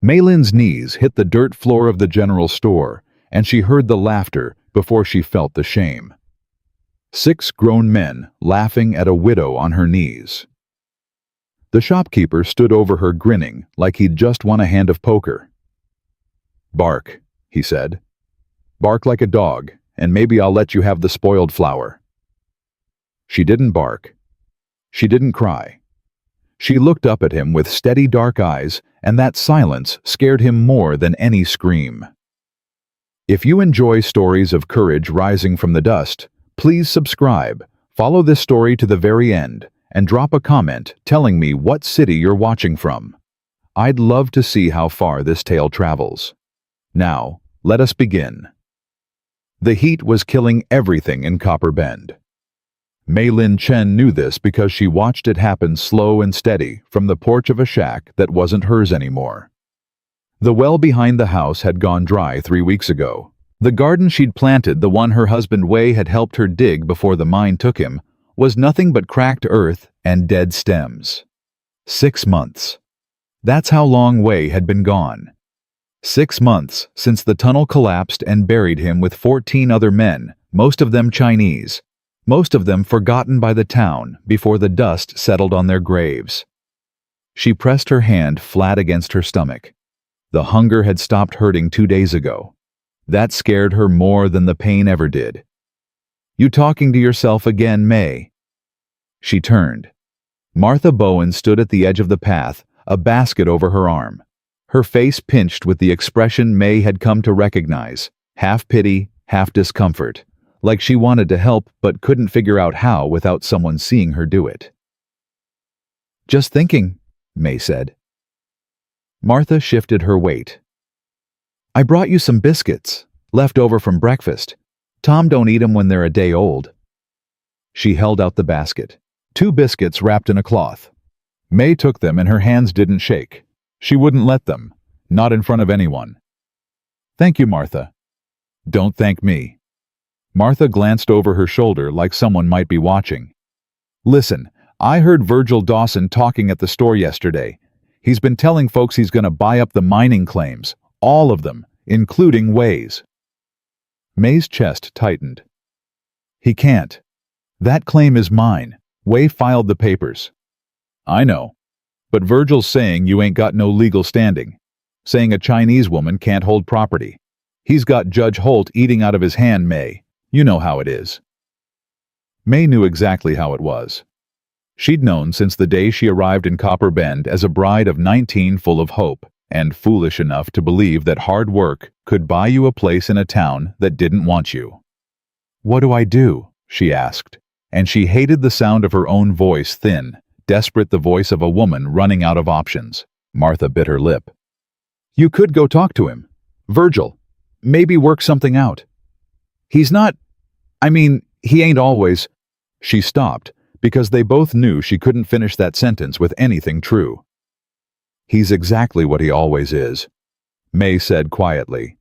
Maylin's knees hit the dirt floor of the general store, and she heard the laughter before she felt the shame. 6 grown men laughing at a widow on her knees. The shopkeeper stood over her grinning like he'd just won a hand of poker. "Bark," he said. "Bark like a dog, and maybe I'll let you have the spoiled flour." She didn't bark. She didn't cry. She looked up at him with steady dark eyes, and that silence scared him more than any scream. If you enjoy stories of courage rising from the dust, please subscribe, follow this story to the very end, and drop a comment telling me what city you're watching from. I'd love to see how far this tale travels. Now, let us begin. The heat was killing everything in Copper Bend. Maylin Chen knew this because she watched it happen slow and steady from the porch of a shack that wasn't hers anymore. The well behind the house had gone dry 3 weeks ago. The garden she'd planted, the one her husband Wei had helped her dig before the mine took him, was nothing but cracked earth and dead stems. 6 months. That's how long Wei had been gone. 6 months since the tunnel collapsed and buried him with 14 other men, most of them Chinese, most of them forgotten by the town before the dust settled on their graves. She pressed her hand flat against her stomach. The hunger had stopped hurting 2 days ago. That scared her more than the pain ever did. "You talking to yourself again, May?" She turned. Martha Bowen stood at the edge of the path, a basket over her arm. Her face pinched with the expression May had come to recognize, half pity, half discomfort, like she wanted to help but couldn't figure out how without someone seeing her do it. "Just thinking," May said. Martha shifted her weight. "I brought you some biscuits, left over from breakfast. Tom don't eat 'em when they're a day old." She held out the basket. 2 biscuits wrapped in a cloth. May took them and her hands didn't shake. She wouldn't let them, not in front of anyone. "Thank you, Martha." "Don't thank me." Martha glanced over her shoulder like someone might be watching. "Listen, I heard Virgil Dawson talking at the store yesterday. He's been telling folks he's going to buy up the mining claims, all of them, including Wei's." May's chest tightened. "He can't. That claim is mine. Wei filed the papers." "I know. But Virgil's saying you ain't got no legal standing. Saying a Chinese woman can't hold property. He's got Judge Holt eating out of his hand, May. You know how it is." May knew exactly how it was. She'd known since the day she arrived in Copper Bend as a bride of 19 full of hope, and foolish enough to believe that hard work could buy you a place in a town that didn't want you. "What do I do?" she asked, and she hated the sound of her own voice, thin, desperate, the voice of a woman running out of options. Martha bit her lip. "You could go talk to him. Virgil. Maybe work something out. He's not... he ain't always..." She stopped, because they both knew she couldn't finish that sentence with anything true. "He's exactly what he always is," May said quietly.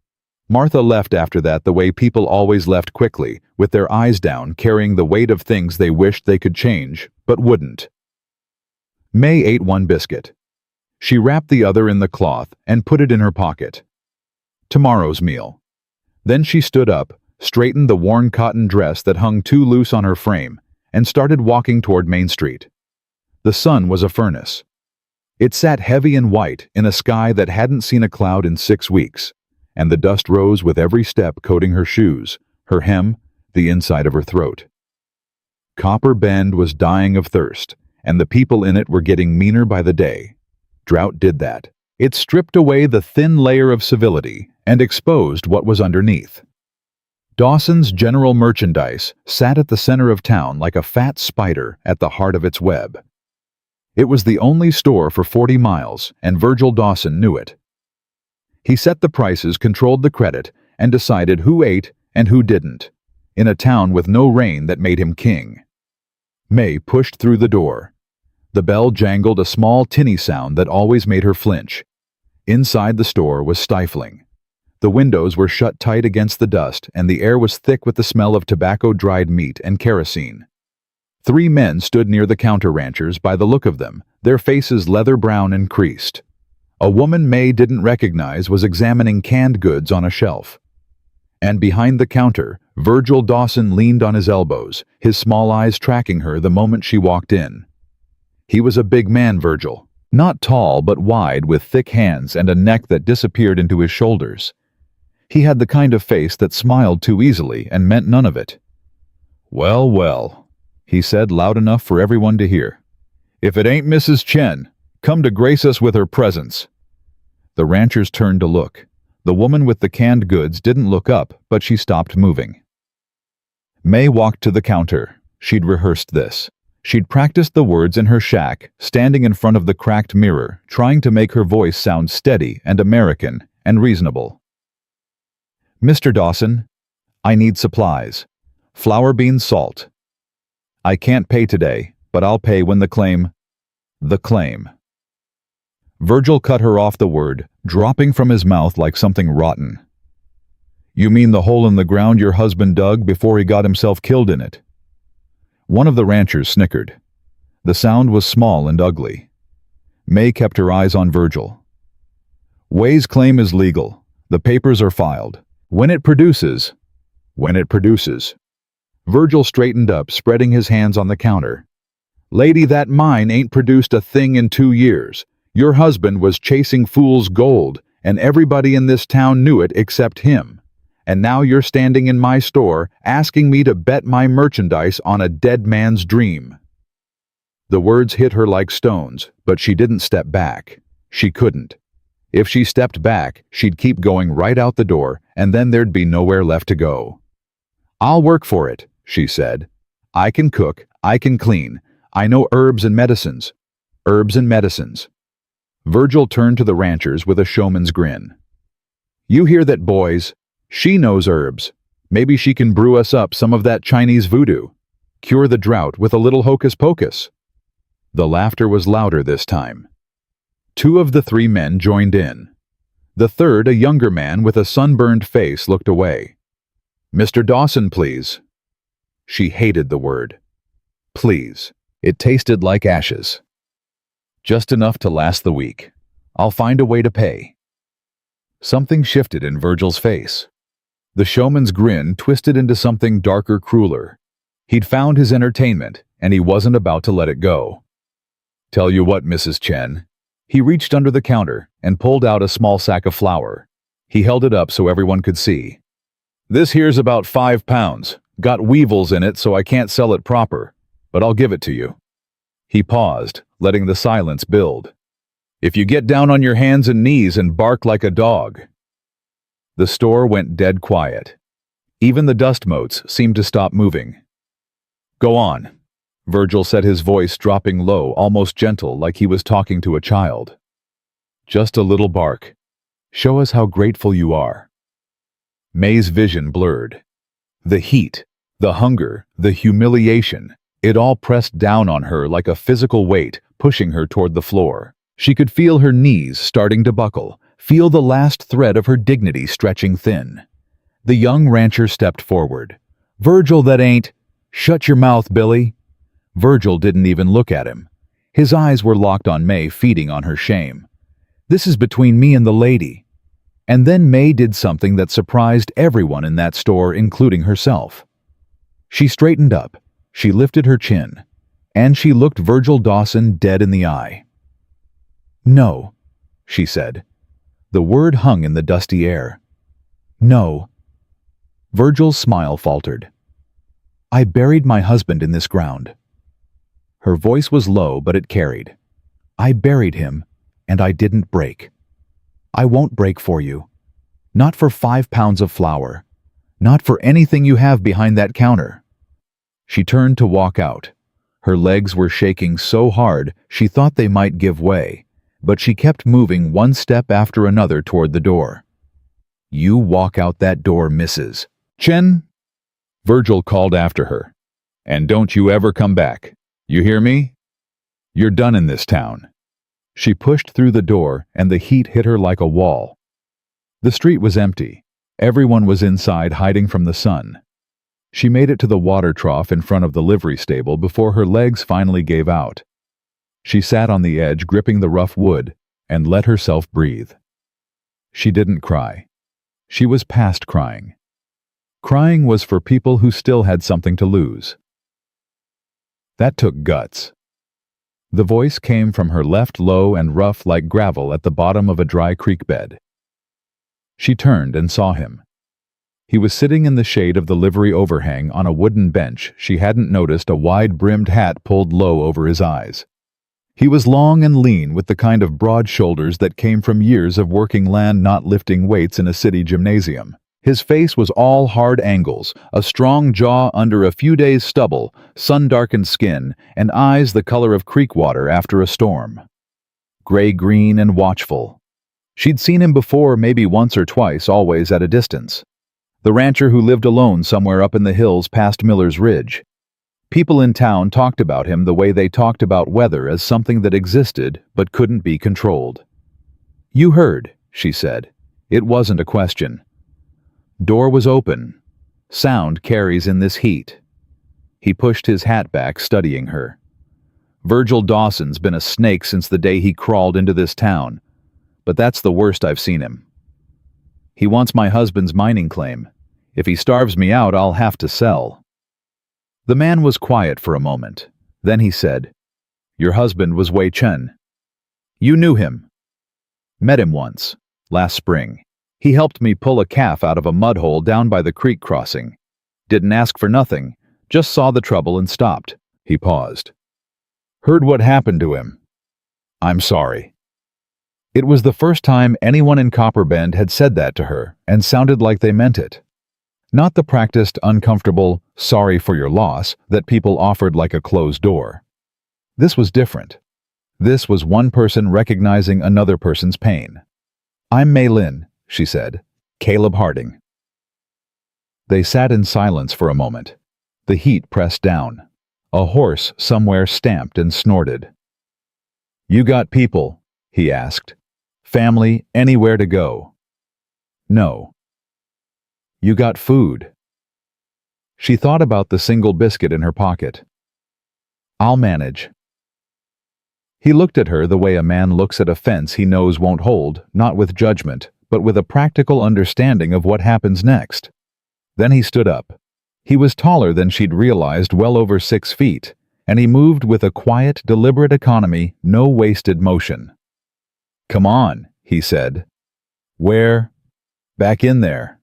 Martha left after that the way people always left, quickly, with their eyes down, carrying the weight of things they wished they could change, but wouldn't. May ate 1 biscuit. She wrapped the other in the cloth and put it in her pocket. Tomorrow's meal. Then she stood up, straightened the worn cotton dress that hung too loose on her frame, and started walking toward Main Street. The sun was a furnace. It sat heavy and white in a sky that hadn't seen a cloud in 6 weeks, and the dust rose with every step, coating her shoes, her hem, the inside of her throat. Copper Bend was dying of thirst, and the people in it were getting meaner by the day. Drought did that. It stripped away the thin layer of civility and exposed what was underneath. Dawson's General Merchandise sat at the center of town like a fat spider at the heart of its web. It was the only store for 40 miles, and Virgil Dawson knew it. He set the prices, controlled the credit, and decided who ate and who didn't, in a town with no rain that made him king. May pushed through the door. The bell jangled, a small tinny sound that always made her flinch. Inside the store was stifling. The windows were shut tight against the dust, and the air was thick with the smell of tobacco-dried meat and kerosene. 3 men stood near the counter ranchers by the look of them, their faces leather brown and creased. A woman May didn't recognize was examining canned goods on a shelf. And behind the counter, Virgil Dawson leaned on his elbows, his small eyes tracking her the moment she walked in. He was a big man, Virgil. Not tall, but wide, with thick hands and a neck that disappeared into his shoulders. He had the kind of face that smiled too easily and meant none of it. "Well, well," he said loud enough for everyone to hear. "If it ain't Mrs. Chen, come to grace us with her presence." The ranchers turned to look. The woman with the canned goods didn't look up, but she stopped moving. May walked to the counter. She'd rehearsed this. She'd practiced the words in her shack, standing in front of the cracked mirror, trying to make her voice sound steady and American and reasonable. "Mr. Dawson, I need supplies. Flour, beans, salt. I can't pay today, but I'll pay when the claim." The claim. Virgil cut her off the word, dropping from his mouth like something rotten. "You mean the hole in the ground your husband dug before he got himself killed in it?" One of the ranchers snickered. The sound was small and ugly. May kept her eyes on Virgil. "Way's claim is legal. The papers are filed. When it produces. Virgil straightened up, spreading his hands on the counter. "Lady, that mine ain't produced a thing in 2 years. Your husband was chasing fool's gold, and everybody in this town knew it except him. And now you're standing in my store, asking me to bet my merchandise on a dead man's dream." The words hit her like stones, but she didn't step back. She couldn't. If she stepped back, she'd keep going right out the door, and then there'd be nowhere left to go. "I'll work for it," she said. "I can cook, I can clean. I know herbs and medicines." Herbs and medicines. Virgil turned to the ranchers with a showman's grin. "You hear that, boys? She knows herbs. Maybe she can brew us up some of that Chinese voodoo. Cure the drought with a little hocus pocus." The laughter was louder this time. 2 of the 3 men joined in. The third, a younger man with a sunburned face, looked away. "Mr. Dawson, please." She hated the word. Please. It tasted like ashes. "Just enough to last the week. I'll find a way to pay." Something shifted in Virgil's face. The showman's grin twisted into something darker, crueler. He'd found his entertainment, and he wasn't about to let it go. "Tell you what, Mrs. Chen." He reached under the counter and pulled out a small sack of flour. He held it up so everyone could see. "This here's about 5 pounds. Got weevils in it, so I can't sell it proper, but I'll give it to you." He paused, letting the silence build. "If you get down on your hands and knees and bark like a dog." The store went dead quiet. Even the dust motes seemed to stop moving. "Go on," Virgil said, his voice dropping low, almost gentle, like he was talking to a child. "Just a little bark. Show us how grateful you are." May's vision blurred. The heat, the hunger, the humiliation, it all pressed down on her like a physical weight, pushing her toward the floor. She could feel her knees starting to buckle, feel the last thread of her dignity stretching thin. The young rancher stepped forward. "Virgil, that ain't—" "Shut your mouth, Billy." Virgil didn't even look at him. His eyes were locked on May, feeding on her shame. "This is between me and the lady." And then May did something that surprised everyone in that store, including herself. She straightened up, she lifted her chin, and she looked Virgil Dawson dead in the eye. "No," she said. The word hung in the dusty air. "No." Virgil's smile faltered. "I buried my husband in this ground." Her voice was low, but it carried. "I buried him, and I didn't break. I won't break for you. Not for 5 pounds of flour. Not for anything you have behind that counter." She turned to walk out. Her legs were shaking so hard she thought they might give way, but she kept moving one step after another toward the door. "You walk out that door, Mrs. Chen," Virgil called after her. "And don't you ever come back. You hear me? You're done in this town." She pushed through the door, and the heat hit her like a wall. The street was empty. Everyone was inside, hiding from the sun. She made it to the water trough in front of the livery stable before her legs finally gave out. She sat on the edge, gripping the rough wood, and let herself breathe. She didn't cry. She was past crying. Crying was for people who still had something to lose. That took guts. The voice came from her left, low and rough like gravel at the bottom of a dry creek bed. She turned and saw him. He was sitting in the shade of the livery overhang on a wooden bench. She hadn't noticed a wide-brimmed hat pulled low over his eyes. He was long and lean, with the kind of broad shoulders that came from years of working land, not lifting weights in a city gymnasium. His face was all hard angles, a strong jaw under a few days' stubble, sun-darkened skin, and eyes the color of creek water after a storm. Gray-green and watchful. She'd seen him before, maybe once or twice, always at a distance. The rancher who lived alone somewhere up in the hills past Miller's Ridge. People in town talked about him the way they talked about weather, as something that existed but couldn't be controlled. "You heard," she said. It wasn't a question. Door was open. Sound carries in this heat. He pushed his hat back, studying her. "Virgil Dawson's been a snake since the day he crawled into this town, but that's the worst I've seen him. He wants my husband's mining claim. If he starves me out, I'll have to sell." The man was quiet for a moment. Then he said, "Your husband was Wei Chen. You knew him." "Met him once, last spring. He helped me pull a calf out of a mud hole down by the creek crossing. Didn't ask for nothing, just saw the trouble and stopped." He paused. "Heard what happened to him. I'm sorry." It was the first time anyone in Copperbend had said that to her, and sounded like they meant it. Not the practiced, uncomfortable, "sorry for your loss" that people offered like a closed door. This was different. This was one person recognizing another person's pain. "I'm Mei Lin," she said. "Caleb Harding." They sat in silence for a moment. The heat pressed down. A horse somewhere stamped and snorted. "You got people?" he asked. "Family, anywhere to go?" "No." "You got food?" She thought about the single biscuit in her pocket. "I'll manage." He looked at her the way a man looks at a fence he knows won't hold, not with judgment, but with a practical understanding of what happens next. Then he stood up. He was taller than she'd realized, well over 6 feet, and he moved with a quiet, deliberate economy, no wasted motion. "Come on," he said. "Where?" "Back in there."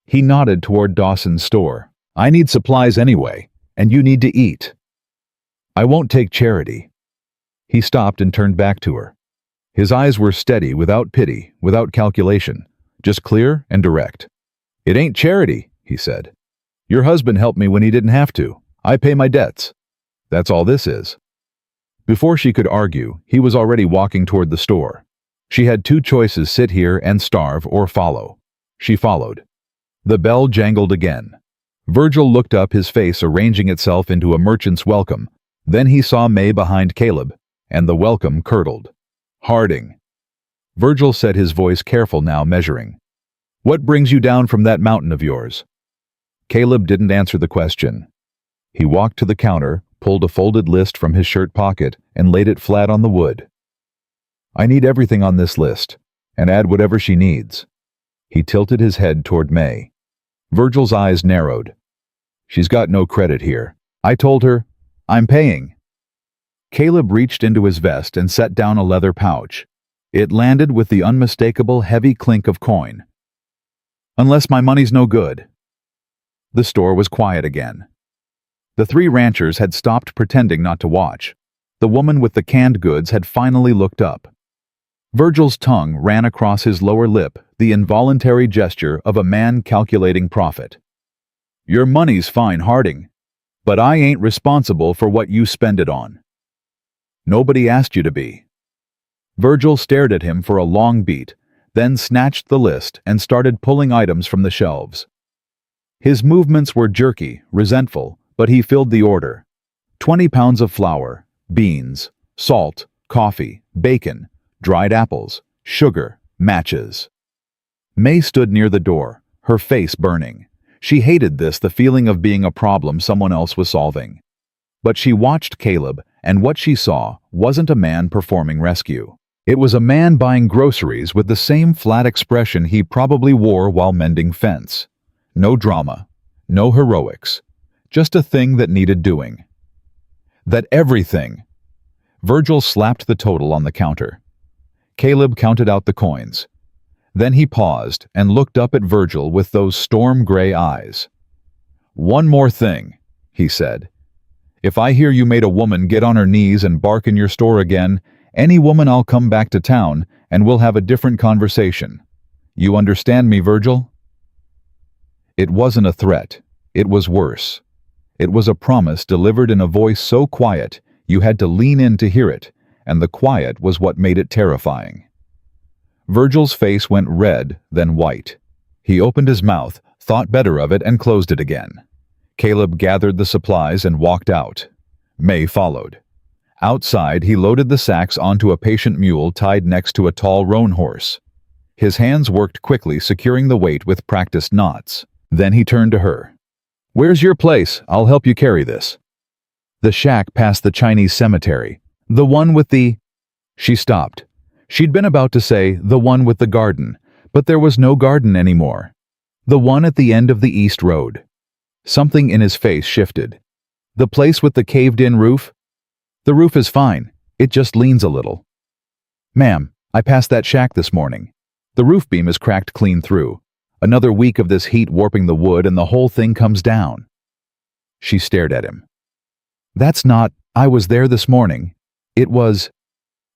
He nodded toward Dawson's store. "I need supplies anyway, and you need to eat." "I won't take charity." He stopped and turned back to her. His eyes were steady, without pity, without calculation, just clear and direct. "It ain't charity," he said. "Your husband helped me when he didn't have to. I pay my debts. That's all this is." Before she could argue, he was already walking toward the store. She had 2 choices: sit here and starve, or follow. She followed. The bell jangled again. Virgil looked up, his face arranging itself into a merchant's welcome. Then he saw May behind Caleb, and the welcome curdled. "Harding." Virgil said, his voice careful now, measuring. "What brings you down from that mountain of yours?" Caleb didn't answer the question. He walked to the counter, pulled a folded list from his shirt pocket, and laid it flat on the wood. "I need everything on this list, and add whatever she needs." He tilted his head toward May. Virgil's eyes narrowed. "She's got no credit here. I told her, I'm paying." Caleb reached into his vest and set down a leather pouch. It landed with the unmistakable heavy clink of coin. "Unless my money's no good." The store was quiet again. The 3 ranchers had stopped pretending not to watch. The woman with the canned goods had finally looked up. Virgil's tongue ran across his lower lip, the involuntary gesture of a man calculating profit. "Your money's fine, Harding, but I ain't responsible for what you spend it on. Nobody asked you to be." Virgil stared at him for a long beat, then snatched the list and started pulling items from the shelves. His movements were jerky, resentful, but he filled the order. 20 pounds of flour, beans, salt, coffee, bacon, dried apples, sugar, matches. May stood near the door, her face burning. She hated this, the feeling of being a problem someone else was solving. But she watched Caleb, and what she saw wasn't a man performing rescue. It was a man buying groceries with the same flat expression he probably wore while mending fence. No drama, no heroics, just a thing that needed doing. That everything. Virgil slapped the total on the counter. Caleb counted out the coins. Then he paused and looked up at Virgil with those storm-gray eyes. "One more thing," he said. "If I hear you made a woman get on her knees and bark in your store again, any woman, I'll come back to town and we'll have a different conversation. You understand me, Virgil?" It wasn't a threat. It was worse. It was a promise delivered in a voice so quiet you had to lean in to hear it, and the quiet was what made it terrifying. Virgil's face went red, then white. He opened his mouth, thought better of it, and closed it again. Caleb gathered the supplies and walked out. May followed. Outside, he loaded the sacks onto a patient mule tied next to a tall roan horse. His hands worked quickly, securing the weight with practiced knots. Then he turned to her. "Where's your place? I'll help you carry this." "The shack past the Chinese cemetery. The one with the—" She stopped. She'd been about to say, "the one with the garden," but there was no garden anymore. "The one at the end of the east road." Something in his face shifted. "The place with the caved-in roof?" "The roof is fine. It just leans a little." "Ma'am, I passed that shack this morning. The roof beam is cracked clean through. Another week of this heat warping the wood and the whole thing comes down." She stared at him. "That's not— I was there this morning. It was—"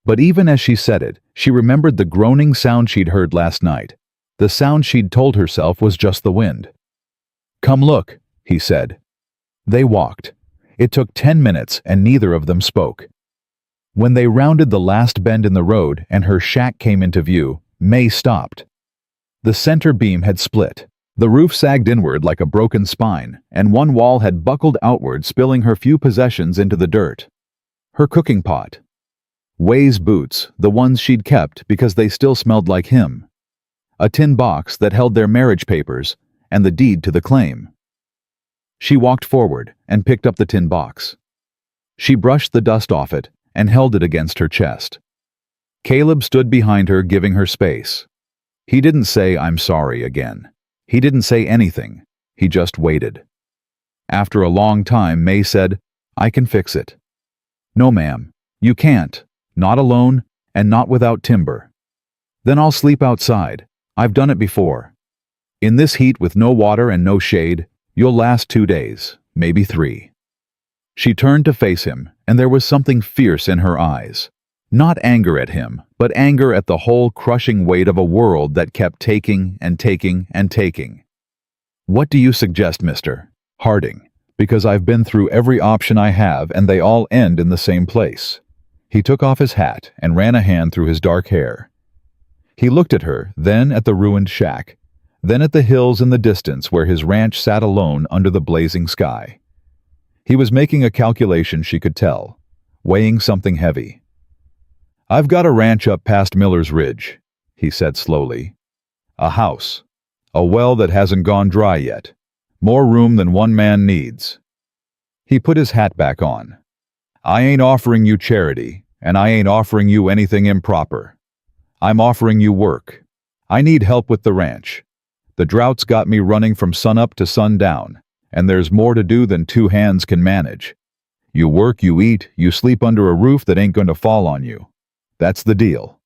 But even as she said it, she remembered the groaning sound she'd heard last night. The sound she'd told herself was just the wind. "Come look," he said. They walked. It took 10 minutes and neither of them spoke. When they rounded the last bend in the road and her shack came into view, May stopped. The center beam had split. The roof sagged inward like a broken spine, and one wall had buckled outward, spilling her few possessions into the dirt. Her cooking pot. Way's boots, the ones she'd kept because they still smelled like him. A tin box that held their marriage papers and the deed to the claim. She walked forward and picked up the tin box. She brushed the dust off it and held it against her chest. Caleb stood behind her, giving her space. He didn't say, "I'm sorry," again. He didn't say anything. He just waited. After a long time, May said, "I can fix it." "No, ma'am, you can't. Not alone, and not without timber." "Then I'll sleep outside. I've done it before. In this heat with no water and no shade, you'll last 2 days, maybe 3. She turned to face him, and there was something fierce in her eyes. Not anger at him, but anger at the whole crushing weight of a world that kept taking and taking and taking. "What do you suggest, Mr. Harding? Because I've been through every option I have, and they all end in the same place." He took off his hat and ran a hand through his dark hair. He looked at her, then at the ruined shack, then at the hills in the distance where his ranch sat alone under the blazing sky. He was making a calculation, she could tell, weighing something heavy. "I've got a ranch up past Miller's Ridge," he said slowly. "A house. A well that hasn't gone dry yet. More room than one man needs." He put his hat back on. "I ain't offering you charity, and I ain't offering you anything improper. I'm offering you work. I need help with the ranch. The drought's got me running from sunup to sundown, and there's more to do than 2 hands can manage. You work, you eat, you sleep under a roof that ain't going to fall on you. That's the deal."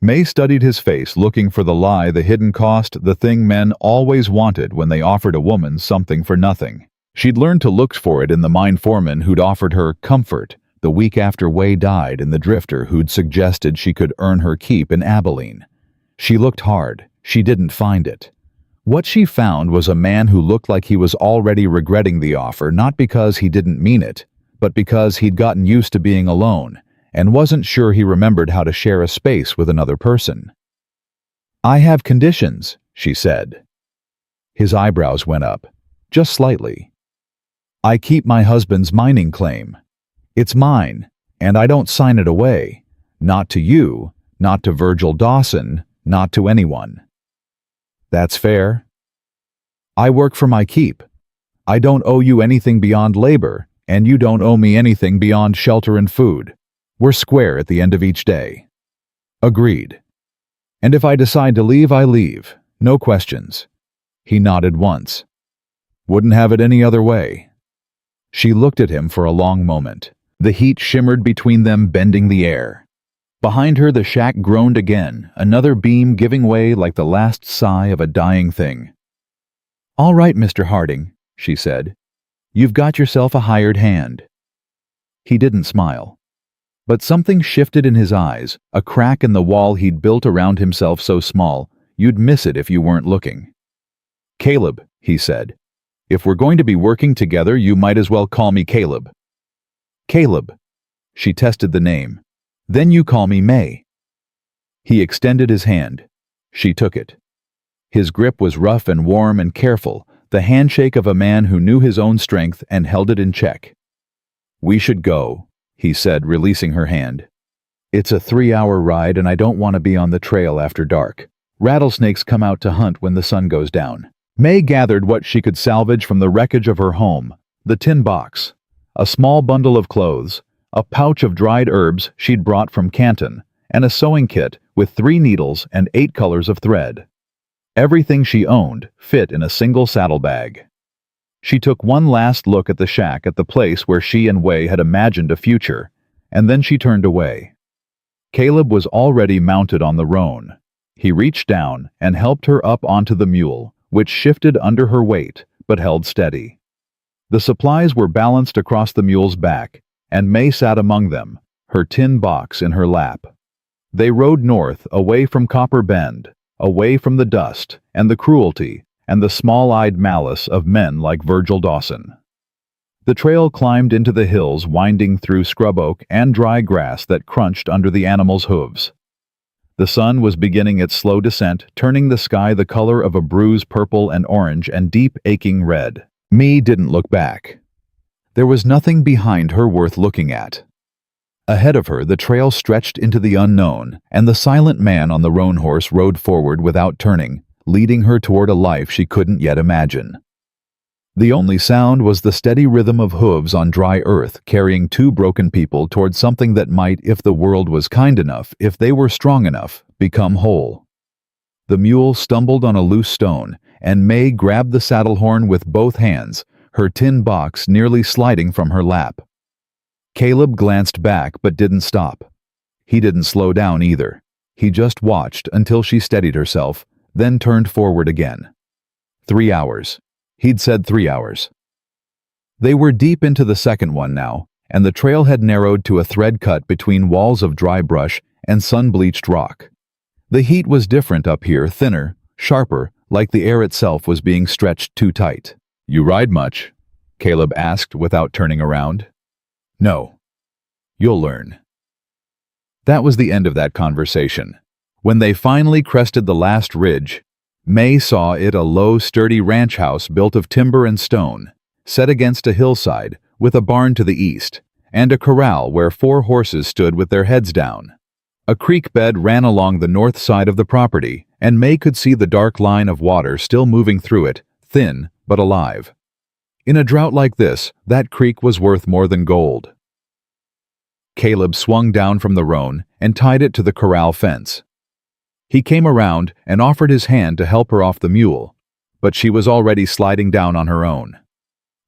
May studied his face, looking for the lie, the hidden cost, the thing men always wanted when they offered a woman something for nothing. She'd learned to look for it in the mine foreman who'd offered her comfort the week after Way died, and the drifter who'd suggested she could earn her keep in Abilene. She looked hard. She didn't find it. What she found was a man who looked like he was already regretting the offer, not because he didn't mean it, but because he'd gotten used to being alone and wasn't sure he remembered how to share a space with another person. "I have conditions," she said. His eyebrows went up, just slightly. "I keep my husband's mining claim. It's mine, and I don't sign it away. Not to you, not to Virgil Dawson, not to anyone." "That's fair." "I work for my keep. I don't owe you anything beyond labor, and you don't owe me anything beyond shelter and food. We're square at the end of each day." Agreed. And if I decide to leave, I leave. No questions. He nodded once. Wouldn't have it any other way. She looked at him for a long moment. The heat shimmered between them, bending the air. Behind her, the shack groaned again, another beam giving way like the last sigh of a dying thing. "All right, Mr. Harding," she said. "You've got yourself a hired hand." He didn't smile. But something shifted in his eyes, a crack in the wall he'd built around himself so small, you'd miss it if you weren't looking. "Caleb," he said. "If we're going to be working together, you might as well call me Caleb." "Caleb." She tested the name. "Then you call me May." He extended his hand. She took it. His grip was rough and warm and careful, the handshake of a man who knew his own strength and held it in check. "We should go," he said, releasing her hand. "It's a 3-hour ride and I don't want to be on the trail after dark. Rattlesnakes come out to hunt when the sun goes down." May gathered what she could salvage from the wreckage of her home, the tin box, a small bundle of clothes, a pouch of dried herbs she'd brought from Canton, and a sewing kit with 3 needles and 8 colors of thread. Everything she owned fit in a single saddlebag. She took one last look at the shack, at the place where she and Wei had imagined a future, and then she turned away. Caleb was already mounted on the roan. He reached down and helped her up onto the mule, which shifted under her weight, but held steady. The supplies were balanced across the mule's back, and May sat among them, her tin box in her lap. They rode north, away from Copper Bend, away from the dust and the cruelty and the small-eyed malice of men like Virgil Dawson. The trail climbed into the hills, winding through scrub oak and dry grass that crunched under the animals' hooves. The sun was beginning its slow descent, turning the sky the color of a bruised purple and orange and deep aching red. May didn't look back. There was nothing behind her worth looking at. Ahead of her, the trail stretched into the unknown, and the silent man on the roan horse rode forward without turning, leading her toward a life she couldn't yet imagine. The only sound was the steady rhythm of hooves on dry earth, carrying 2 broken people toward something that might, if the world was kind enough, if they were strong enough, become whole. The mule stumbled on a loose stone, and May grabbed the saddle horn with both hands, her tin box nearly sliding from her lap. Caleb glanced back but didn't stop. He didn't slow down either. He just watched until she steadied herself, then turned forward again. 3 hours. He'd said 3 hours. They were deep into the second one now, and the trail had narrowed to a thread cut between walls of dry brush and sun-bleached rock. The heat was different up here, thinner, sharper, like the air itself was being stretched too tight. "You ride much?" Caleb asked without turning around. "No. You'll learn." That was the end of that conversation. When they finally crested the last ridge, May saw it a low, sturdy ranch house built of timber and stone, set against a hillside, with a barn to the east, and a corral where 4 horses stood with their heads down. A creek bed ran along the north side of the property, and May could see the dark line of water still moving through it, thin but alive. In a drought like this, that creek was worth more than gold. Caleb swung down from the roan and tied it to the corral fence. He came around and offered his hand to help her off the mule, but she was already sliding down on her own.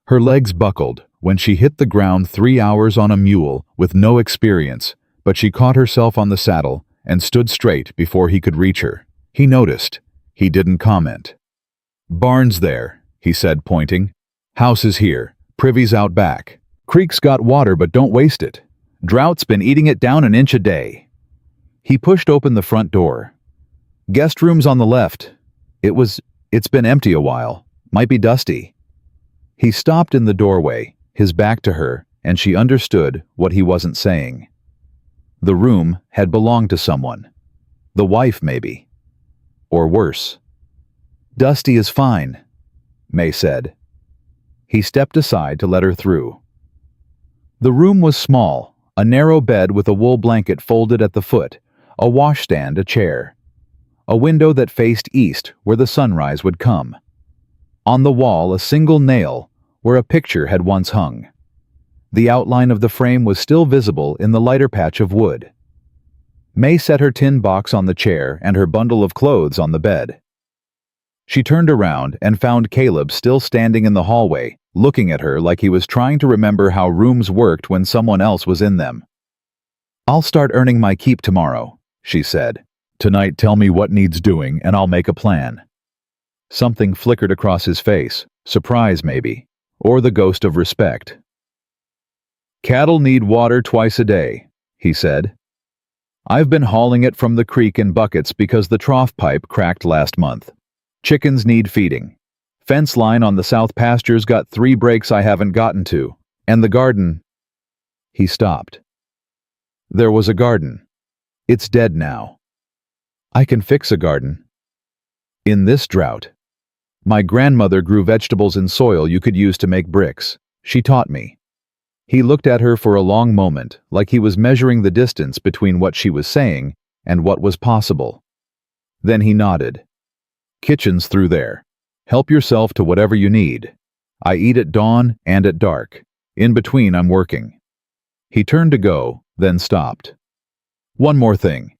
Her legs buckled when she hit the ground 3 hours on a mule with no experience, but she caught herself on the saddle and stood straight before he could reach her. He noticed. He didn't comment. "Barn's there," he said, pointing. "House is here. Privy's out back. Creek's got water, but don't waste it. Drought's been eating it down an inch a day." He pushed open the front door. "Guest room's on the left. It's been empty a while. Might be dusty." He stopped in the doorway, his back to her, and she understood what he wasn't saying. The room had belonged to someone. The wife, maybe. Or worse. "Dusty is fine," May said. He stepped aside to let her through. The room was small, a narrow bed with a wool blanket folded at the foot, a washstand, a chair. A window that faced east where the sunrise would come. On the wall, a single nail where a picture had once hung. The outline of the frame was still visible in the lighter patch of wood. May set her tin box on the chair and her bundle of clothes on the bed. She turned around and found Caleb still standing in the hallway, looking at her like he was trying to remember how rooms worked when someone else was in them. "I'll start earning my keep tomorrow," she said. "Tonight tell me what needs doing and I'll make a plan." Something flickered across his face, surprise maybe, or the ghost of respect. "Cattle need water twice a day," he said. "I've been hauling it from the creek in buckets because the trough pipe cracked last month. Chickens need feeding. Fence line on the south pastures got 3 breaks I haven't gotten to. And the garden—" He stopped. There was a garden. It's dead now. "I can fix a garden." "In this drought. My grandmother grew vegetables in soil you could use to make bricks. She taught me." He looked at her for a long moment, like he was measuring the distance between what she was saying and what was possible. Then he nodded. "Kitchen's through there. Help yourself to whatever you need. I eat at dawn and at dark. In between I'm working." He turned to go, then stopped. "One more thing.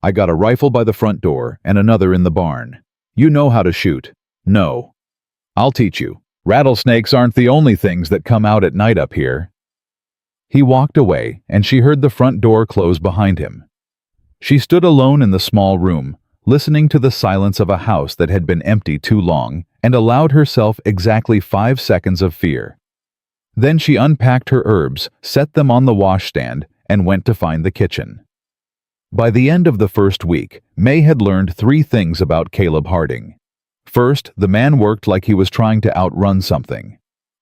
I got a rifle by the front door and another in the barn. You know how to shoot. No. I'll teach you. Rattlesnakes aren't the only things that come out at night up here." He walked away, and she heard the front door close behind him. She stood alone in the small room, listening to the silence of a house that had been empty too long, and allowed herself exactly 5 seconds of fear. Then she unpacked her herbs, set them on the washstand, and went to find the kitchen. By the end of the first week, May had learned 3 things about Caleb Harding. First, the man worked like he was trying to outrun something.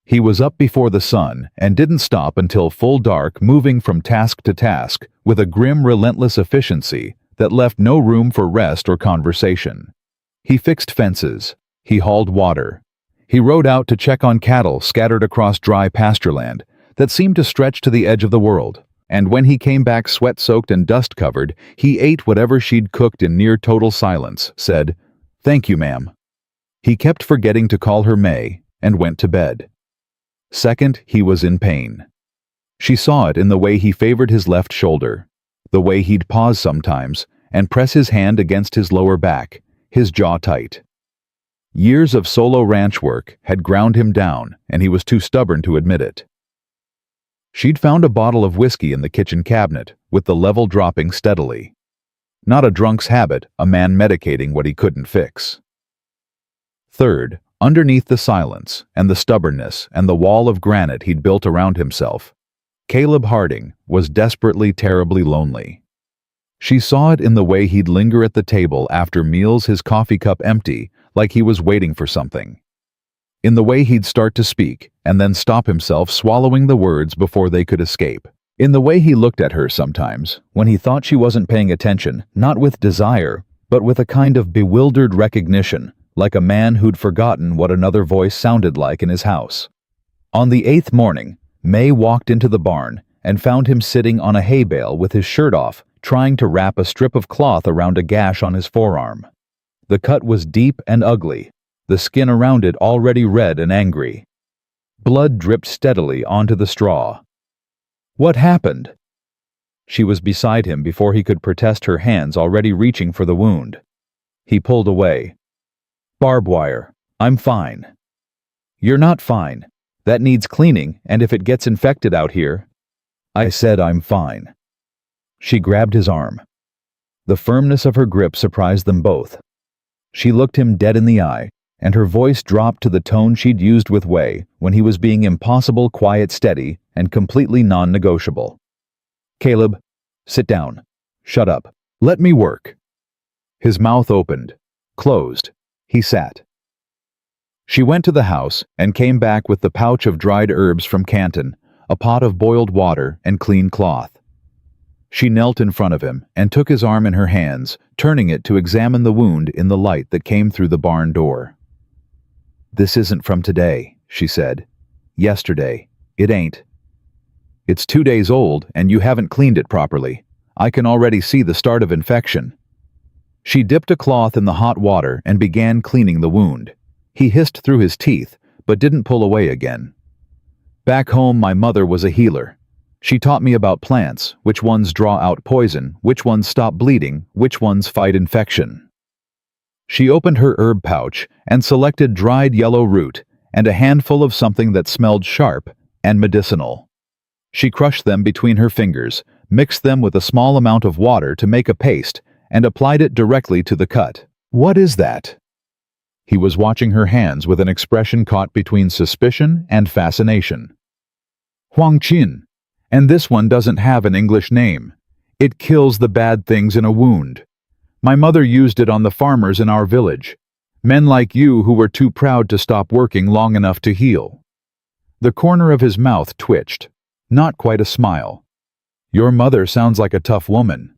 He was up before the sun and didn't stop until full dark, moving from task to task with a grim, relentless efficiency that left no room for rest or conversation. He fixed fences. He hauled water. He rode out to check on cattle scattered across dry pastureland that seemed to stretch to the edge of the world. And when he came back sweat-soaked and dust-covered, he ate whatever she'd cooked in near total silence, said, "Thank you, ma'am." He kept forgetting to call her May, and went to bed. Second, he was in pain. She saw it in the way he favored his left shoulder, the way he'd pause sometimes and press his hand against his lower back, his jaw tight. Years of solo ranch work had ground him down, and he was too stubborn to admit it. She'd found a bottle of whiskey in the kitchen cabinet, with the level dropping steadily. Not a drunk's habit, a man medicating what he couldn't fix. Third, underneath the silence and the stubbornness and the wall of granite he'd built around himself, Caleb Harding was desperately, terribly lonely. She saw it in the way he'd linger at the table after meals, his coffee cup empty, like he was waiting for something. In the way he'd start to speak and then stop himself, swallowing the words before they could escape. In the way he looked at her sometimes, when he thought she wasn't paying attention, not with desire, but with a kind of bewildered recognition, like a man who'd forgotten what another voice sounded like in his house. On the 8th morning, May walked into the barn and found him sitting on a hay bale with his shirt off, trying to wrap a strip of cloth around a gash on his forearm. The cut was deep and ugly, the skin around it already red and angry. Blood dripped steadily onto the straw. "What happened?" She was beside him before he could protest, her hands already reaching for the wound. He pulled away. "Barbed wire. I'm fine." "You're not fine. That needs cleaning, and if it gets infected out here—" "I said I'm fine." She grabbed his arm. The firmness of her grip surprised them both. She looked him dead in the eye, and her voice dropped to the tone she'd used with Way when he was being impossible, quiet, steady, and completely non-negotiable. "Caleb, sit down. Shut up. Let me work." His mouth opened, closed. He sat. She went to the house and came back with the pouch of dried herbs from Canton, a pot of boiled water, and clean cloth. She knelt in front of him and took his arm in her hands, turning it to examine the wound in the light that came through the barn door. "This isn't from today," she said. "Yesterday. It ain't. It's 2 days old, and you haven't cleaned it properly. I can already see the start of infection." She dipped a cloth in the hot water and began cleaning the wound. He hissed through his teeth, but didn't pull away again. "Back home, my mother was a healer. She taught me about plants, which ones draw out poison, which ones stop bleeding, which ones fight infection. She opened her herb pouch and selected dried yellow root and a handful of something that smelled sharp and medicinal. She crushed them between her fingers, mixed them with a small amount of water to make a paste, and applied it directly to the cut. "What is that?" He was watching her hands with an expression caught between suspicion and fascination. "Huang Qin. And this one doesn't have an English name. It kills the bad things in a wound. My mother used it on the farmers in our village. Men like you who were too proud to stop working long enough to heal." The corner of his mouth twitched. Not quite a smile. "Your mother sounds like a tough woman."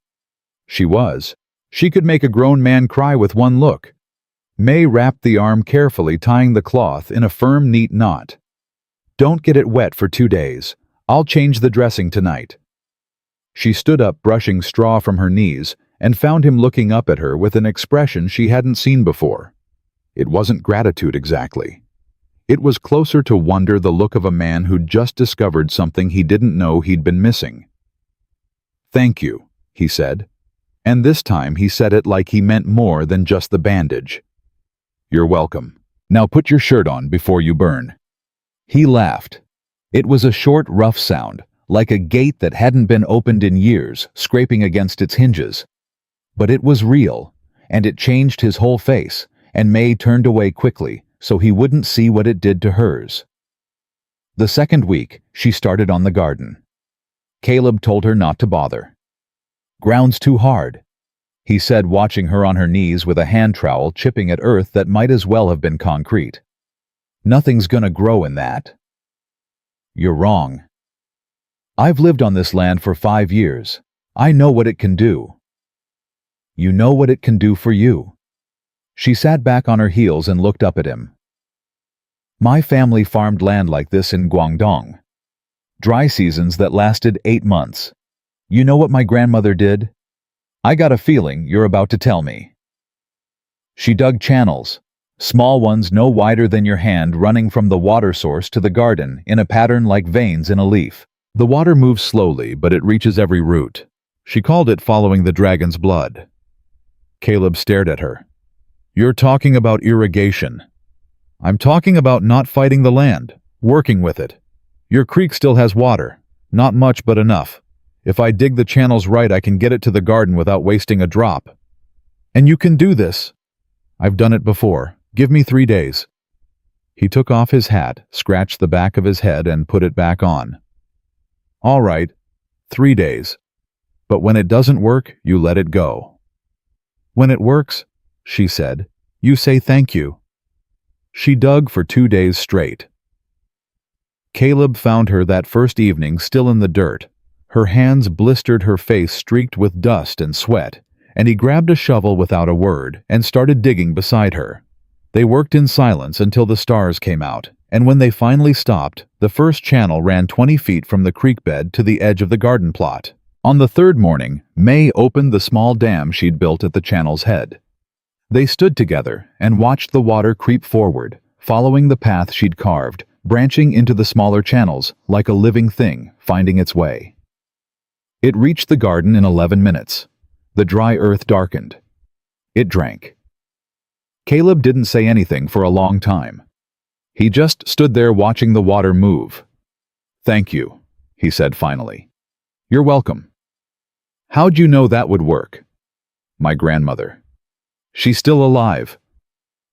She was. She could make a grown man cry with one look. May wrapped the arm carefully, tying the cloth in a firm, neat knot. "Don't get it wet for 2 days. I'll change the dressing tonight." She stood up, brushing straw from her knees, and found him looking up at her with an expression she hadn't seen before. It wasn't gratitude exactly. It was closer to wonder, the look of a man who'd just discovered something he didn't know he'd been missing. "Thank you," he said. And this time he said it like he meant more than just the bandage. "You're welcome. Now put your shirt on before you burn." He laughed. It was a short, rough sound, like a gate that hadn't been opened in years, scraping against its hinges. But it was real, and it changed his whole face, and May turned away quickly so he wouldn't see what it did to hers. The second week, she started on the garden. Caleb told her not to bother. "Ground's too hard," he said, watching her on her knees with a hand trowel chipping at earth that might as well have been concrete. "Nothing's gonna grow in that." "You're wrong. I've lived on this land for 5 years. I know what it can do." "You know what it can do for you." She sat back on her heels and looked up at him. "My family farmed land like this in Guangdong. Dry seasons that lasted 8 months. You know what my grandmother did? I got a feeling you're about to tell me." She dug channels, small ones no wider than your hand, running from the water source to the garden in a pattern like veins in a leaf. The water moves slowly, but it reaches every root. She called it following the dragon's blood. Caleb stared at her. "You're talking about irrigation. I'm talking about not fighting the land, working with it. Your creek still has water. Not much, but enough. If I dig the channels right, I can get it to the garden without wasting a drop. And you can do this. I've done it before. Give me 3 days." He took off his hat, scratched the back of his head, and put it back on. "All right, 3 days. But when it doesn't work, you let it go." "When it works," she said, "you say thank you." She dug for 2 days straight. Caleb found her that first evening still in the dirt. Her hands blistered, her face streaked with dust and sweat, and he grabbed a shovel without a word and started digging beside her. They worked in silence until the stars came out, and when they finally stopped, the first channel ran 20 feet from the creek bed to the edge of the garden plot. On the third morning, May opened the small dam she'd built at the channel's head. They stood together and watched the water creep forward, following the path she'd carved, branching into the smaller channels like a living thing finding its way. It reached the garden in 11 minutes. The dry earth darkened. It drank. Caleb didn't say anything for a long time. He just stood there watching the water move. "Thank you," he said finally. "You're welcome." "How'd you know that would work?" "My grandmother." "She's still alive?"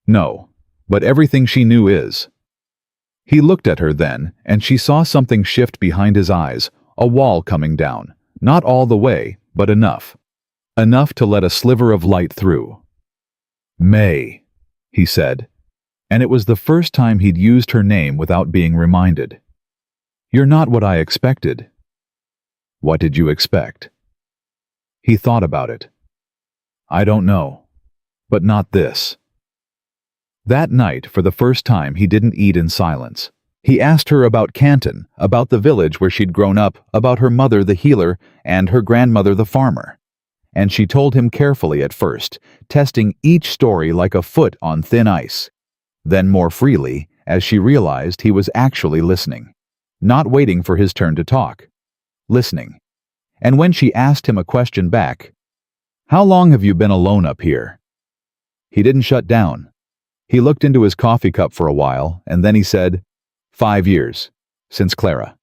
"No, but everything she knew is." He looked at her then, and she saw something shift behind his eyes, a wall coming down. Not all the way, but enough. Enough to let a sliver of light through. "May," he said, and it was the first time he'd used her name without being reminded. "You're not what I expected." "What did you expect?" He thought about it. "I don't know, but not this." That night, for the first time, he didn't eat in silence. He asked her about Canton, about the village where she'd grown up, about her mother, the healer, and her grandmother, the farmer. And she told him carefully at first, testing each story like a foot on thin ice. Then more freely, as she realized he was actually listening, not waiting for his turn to talk. listening. And when she asked him a question back, "How long have you been alone up here?" He didn't shut down. He looked into his coffee cup for a while, and then he said, 5 years, since Clara.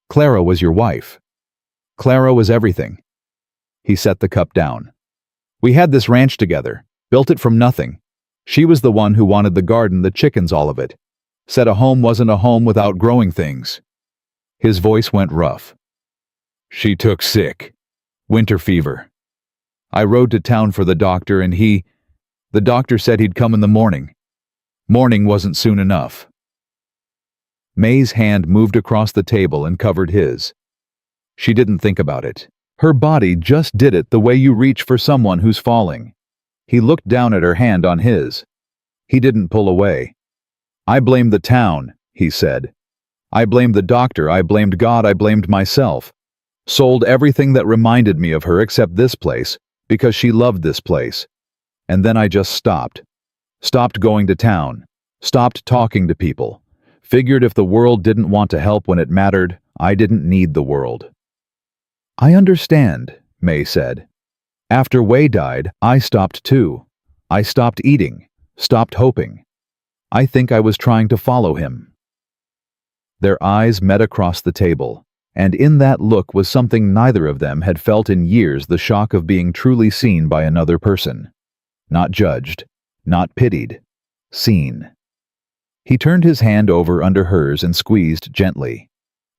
Clara was your wife. Clara was everything. He set the cup down. We had this ranch together, built it from nothing. She was the one who wanted the garden, the chickens, all of it. Said a home wasn't a home without growing things. His voice went rough. She took sick. Winter fever. I rode to town for the doctor and the doctor said he'd come in the morning. Morning wasn't soon enough. May's hand moved across the table and covered his. She didn't think about it. Her body just did it the way you reach for someone who's falling. He looked down at her hand on his. He didn't pull away. I blamed the town, he said. I blamed the doctor, I blamed God, I blamed myself. Sold everything that reminded me of her except this place, because she loved this place. And then I just stopped. Stopped going to town. Stopped talking to people. Figured if the world didn't want to help when it mattered, I didn't need the world. I understand, May said. After Wei died, I stopped too. I stopped eating, stopped hoping. I think I was trying to follow him. Their eyes met across the table, and in that look was something neither of them had felt in years, the shock of being truly seen by another person. Not judged, not pitied, seen. He turned his hand over under hers and squeezed gently.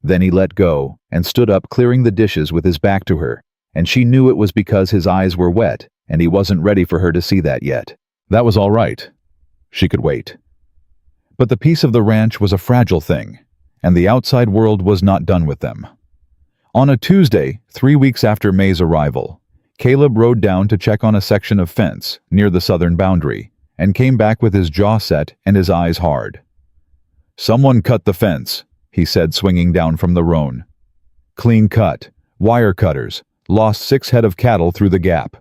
Then he let go and stood up, clearing the dishes with his back to her, and she knew it was because his eyes were wet and he wasn't ready for her to see that yet. That was all right. She could wait. But the peace of the ranch was a fragile thing, and the outside world was not done with them. On a Tuesday, 3 weeks after May's arrival, Caleb rode down to check on a section of fence near the southern boundary and came back with his jaw set and his eyes hard. Someone cut the fence, he said, swinging down from the roan. Clean cut, wire cutters, lost 6 head of cattle through the gap.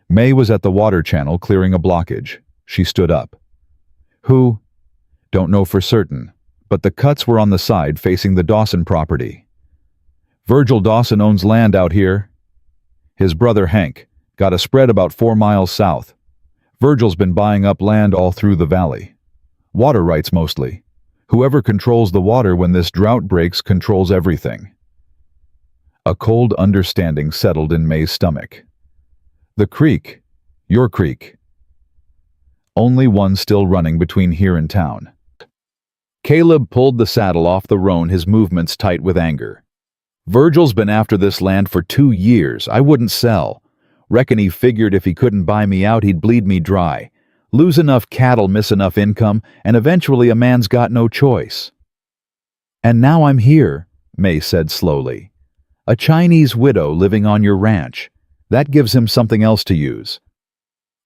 May was at the water channel clearing a blockage. She stood up. Who? Don't know for certain, but the cuts were on the side facing the Dawson property. Virgil Dawson owns land out here. His brother Hank got a spread about 4 miles south. Virgil's been buying up land all through the valley. Water rights mostly. Whoever controls the water when this drought breaks controls everything. A cold understanding settled in May's stomach. The creek, your creek. Only one still running between here and town. Caleb pulled the saddle off the roan, his movements tight with anger. Virgil's been after this land for 2 years. I wouldn't sell. Reckon he figured if he couldn't buy me out, he'd bleed me dry. Lose enough cattle, miss enough income, and eventually a man's got no choice. And now I'm here, May said slowly. A Chinese widow living on your ranch. That gives him something else to use.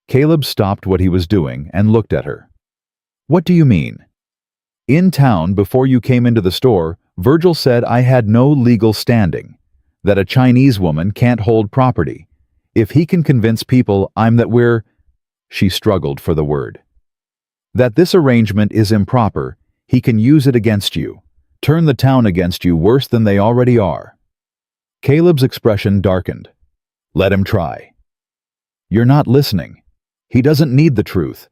Caleb stopped what he was doing and looked at her. What do you mean? In town, before you came into the store, Virgil said I had no legal standing, that a Chinese woman can't hold property. If he can convince people she struggled for the word. That this arrangement is improper, he can use it against you, turn the town against you worse than they already are. Caleb's expression darkened. Let him try. You're not listening. He doesn't need the truth.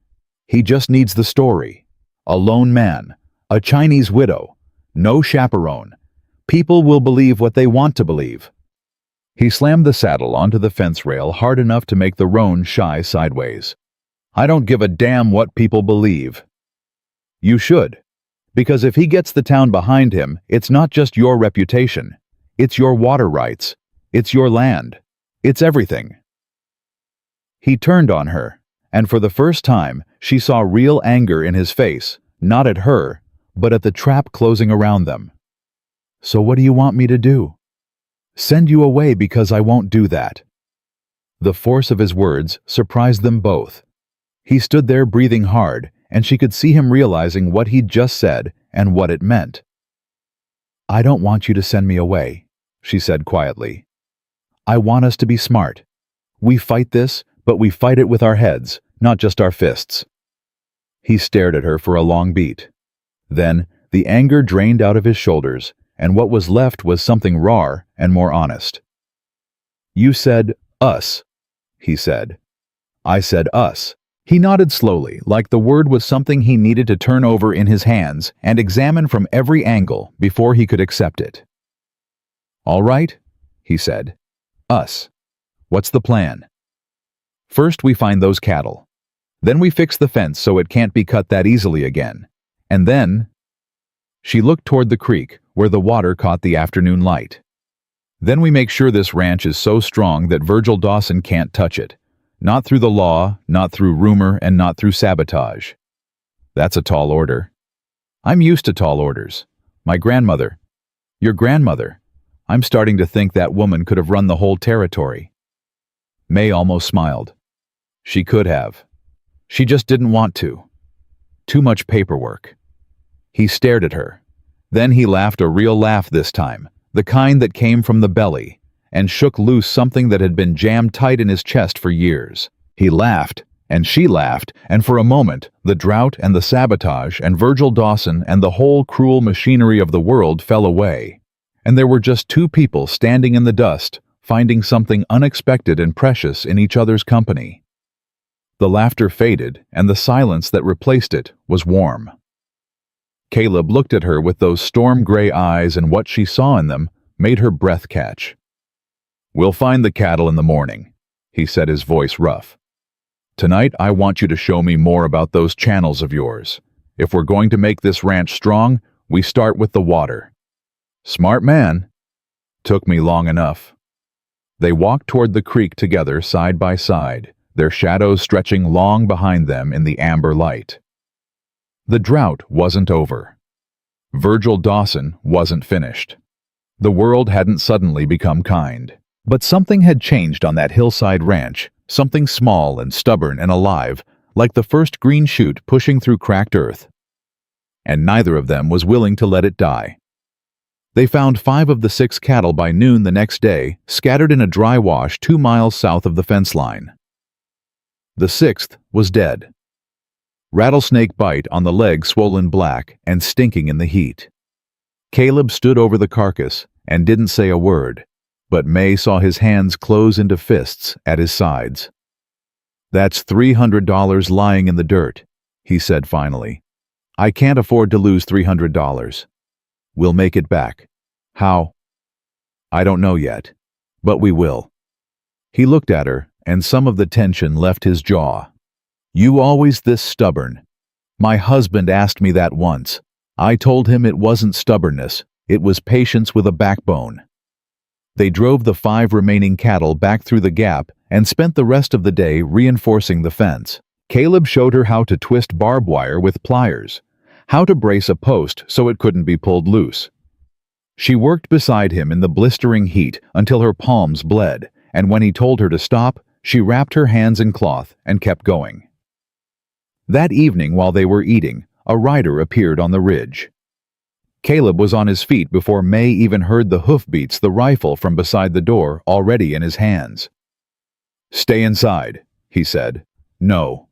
He just needs the story. A lone man, a Chinese widow, no chaperone. People will believe what they want to believe. He slammed the saddle onto the fence rail hard enough to make the roan shy sideways. I don't give a damn what people believe. You should. Because if he gets the town behind him, it's not just your reputation. It's your water rights. It's your land. It's everything. He turned on her, and for the first time, she saw real anger in his face, not at her, but at the trap closing around them. So what do you want me to do? Send you away because I won't do that. The force of his words surprised them both. He stood there breathing hard, and she could see him realizing what he'd just said and what it meant. I don't want you to send me away, she said quietly. I want us to be smart. We fight this, but we fight it with our heads, not just our fists. He stared at her for a long beat. Then, the anger drained out of his shoulders, and what was left was something rawer and more honest. "You said, us," he said. "I said us." He nodded slowly, like the word was something he needed to turn over in his hands and examine from every angle before he could accept it. "All right," he said. "Us. What's the plan?" "First we find those cattle. Then we fix the fence so it can't be cut that easily again. And then—" She looked toward the creek, where the water caught the afternoon light. "Then we make sure this ranch is so strong that Virgil Dawson can't touch it. Not through the law, not through rumor, and not through sabotage." "That's a tall order." "I'm used to tall orders. My grandmother—" "Your grandmother? I'm starting to think that woman could have run the whole territory." May almost smiled. She could have. She just didn't want to. Too much paperwork. He stared at her. Then he laughed, a real laugh this time, the kind that came from the belly, and shook loose something that had been jammed tight in his chest for years. He laughed, and she laughed, and for a moment, the drought and the sabotage and Virgil Dawson and the whole cruel machinery of the world fell away. And there were just two people standing in the dust, finding something unexpected and precious in each other's company. The laughter faded, and the silence that replaced it was warm. Caleb looked at her with those storm-gray eyes, and what she saw in them made her breath catch. "We'll find the cattle in the morning," he said, his voice rough. "Tonight I want you to show me more about those channels of yours. If we're going to make this ranch strong, we start with the water." "Smart man." "Took me long enough." They walked toward the creek together, side by side, their shadows stretching long behind them in the amber light. The drought wasn't over. Virgil Dawson wasn't finished. The world hadn't suddenly become kind. But something had changed on that hillside ranch, something small and stubborn and alive, like the first green shoot pushing through cracked earth. And neither of them was willing to let it die. They found 5 of the 6 cattle by noon the next day, scattered in a dry wash 2 miles south of the fence line. The 6th was dead. Rattlesnake bite on the leg, swollen black and stinking in the heat. Caleb stood over the carcass and didn't say a word, but May saw his hands close into fists at his sides. "That's $300 lying in the dirt," he said finally. "I can't afford to lose $300. We'll make it back. How? I don't know yet, but we will." He looked at her, and some of the tension left his jaw. "You always this stubborn. My husband asked me that once. I told him it wasn't stubbornness, it was patience with a backbone." They drove the 5 remaining cattle back through the gap and spent the rest of the day reinforcing the fence. Caleb showed her how to twist barbed wire with pliers, how to brace a post so it couldn't be pulled loose. She worked beside him in the blistering heat until her palms bled, and when he told her to stop, she wrapped her hands in cloth and kept going. That evening, while they were eating, a rider appeared on the ridge. Caleb was on his feet before May even heard the hoofbeats, the rifle from beside the door already in his hands. "Stay inside," he said. "No."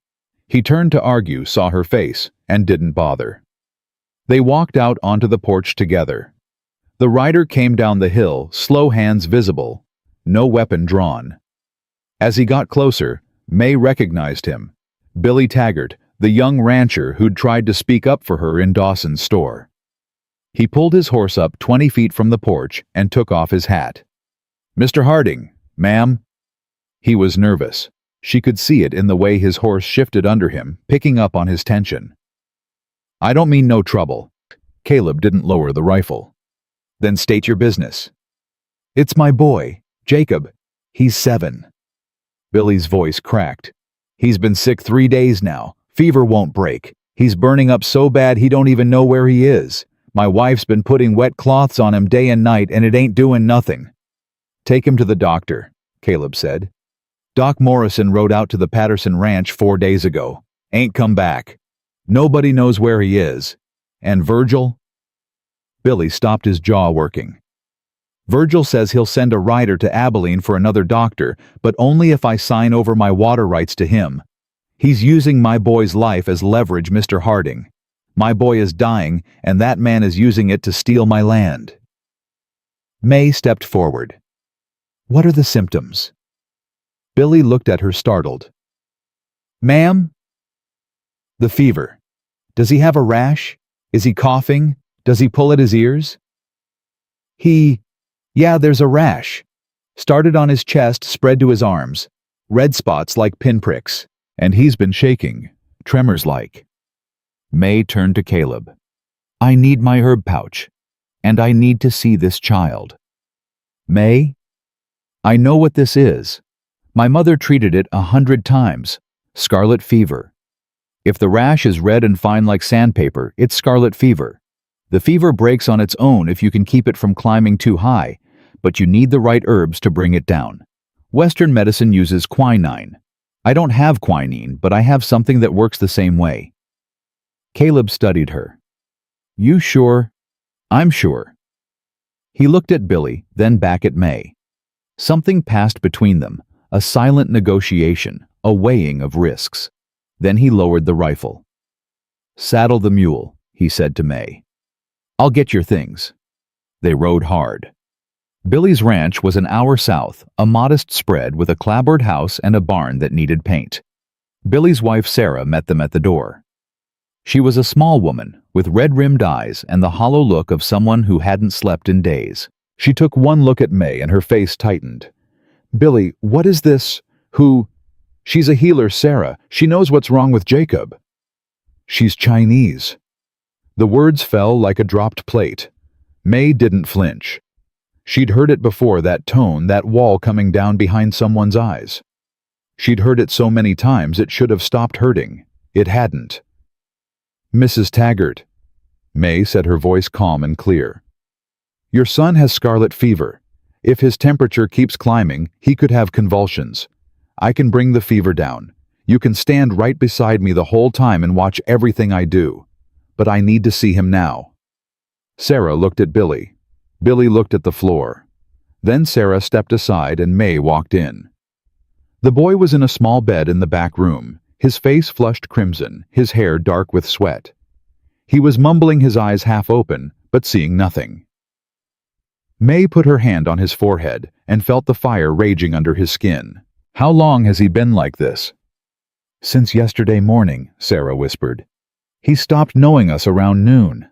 He turned to argue, saw her face, and didn't bother. They walked out onto the porch together. The rider came down the hill, slow hands visible, no weapon drawn. As he got closer, May recognized him. Billy Taggart, the young rancher who'd tried to speak up for her in Dawson's store. He pulled his horse up 20 feet from the porch and took off his hat. "Mr. Harding, ma'am." He was nervous. She could see it in the way his horse shifted under him, picking up on his tension. "I don't mean no trouble." Caleb didn't lower the rifle. "Then state your business." "It's my boy, Jacob. He's 7. Billy's voice cracked. "He's been sick 3 days now. Fever won't break. He's burning up so bad he don't even know where he is. My wife's been putting wet cloths on him day and night, and it ain't doing nothing." "Take him to the doctor," Caleb said. "Doc Morrison rode out to the Patterson Ranch 4 days ago. Ain't come back. Nobody knows where he is. And Virgil?" Billy stopped, his jaw working. "Virgil says he'll send a rider to Abilene for another doctor, but only if I sign over my water rights to him. He's using my boy's life as leverage, Mr. Harding. My boy is dying, and that man is using it to steal my land." May stepped forward. "What are the symptoms?" Billy looked at her startled. "Ma'am?" "The fever. Does he have a rash? Is he coughing? Does he pull at his ears?" Yeah, there's a rash. Started on his chest, spread to his arms. Red spots like pinpricks. And he's been shaking, tremors-like." May turned to Caleb. "I need my herb pouch. And I need to see this child." "May? I know what this is. My mother treated it 100 times. Scarlet fever. If the rash is red and fine like sandpaper, it's scarlet fever. The fever breaks on its own if you can keep it from climbing too high, but you need the right herbs to bring it down. Western medicine uses quinine. I don't have quinine, but I have something that works the same way." Caleb studied her. "You sure?" "I'm sure." He looked at Billy, then back at May. Something passed between them, a silent negotiation, a weighing of risks. Then he lowered the rifle. "Saddle the mule," he said to May. "I'll get your things." They rode hard. Billy's ranch was an hour south, a modest spread with a clapboard house and a barn that needed paint. Billy's wife Sarah met them at the door. She was a small woman, with red-rimmed eyes and the hollow look of someone who hadn't slept in days. She took one look at May and her face tightened. "Billy, what is this? Who?" "She's a healer, Sarah. She knows what's wrong with Jacob." "She's Chinese." The words fell like a dropped plate. May didn't flinch. She'd heard it before, that tone, that wall coming down behind someone's eyes. She'd heard it so many times it should have stopped hurting. It hadn't. "Mrs. Taggart," May said, her voice calm and clear. "Your son has scarlet fever. If his temperature keeps climbing, he could have convulsions. I can bring the fever down. You can stand right beside me the whole time and watch everything I do. But I need to see him now." Sarah looked at Billy. Billy looked at the floor. Then Sarah stepped aside and May walked in. The boy was in a small bed in the back room, his face flushed crimson, his hair dark with sweat. He was mumbling, his eyes half open, but seeing nothing. May put her hand on his forehead and felt the fire raging under his skin. "How long has he been like this?" "Since yesterday morning," Sarah whispered. "He stopped knowing us around noon."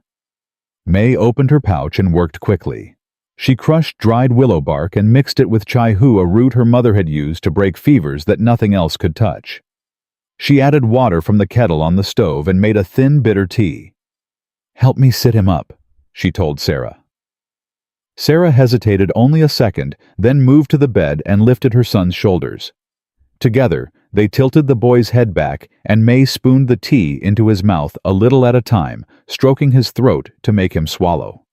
May opened her pouch and worked quickly. She crushed dried willow bark and mixed it with chai hu, a root her mother had used to break fevers that nothing else could touch. She added water from the kettle on the stove and made a thin, bitter tea. "Help me sit him up," she told Sarah. Sarah hesitated only a second, then moved to the bed and lifted her son's shoulders. Together, they tilted the boy's head back, and May spooned the tea into his mouth a little at a time, stroking his throat to make him swallow.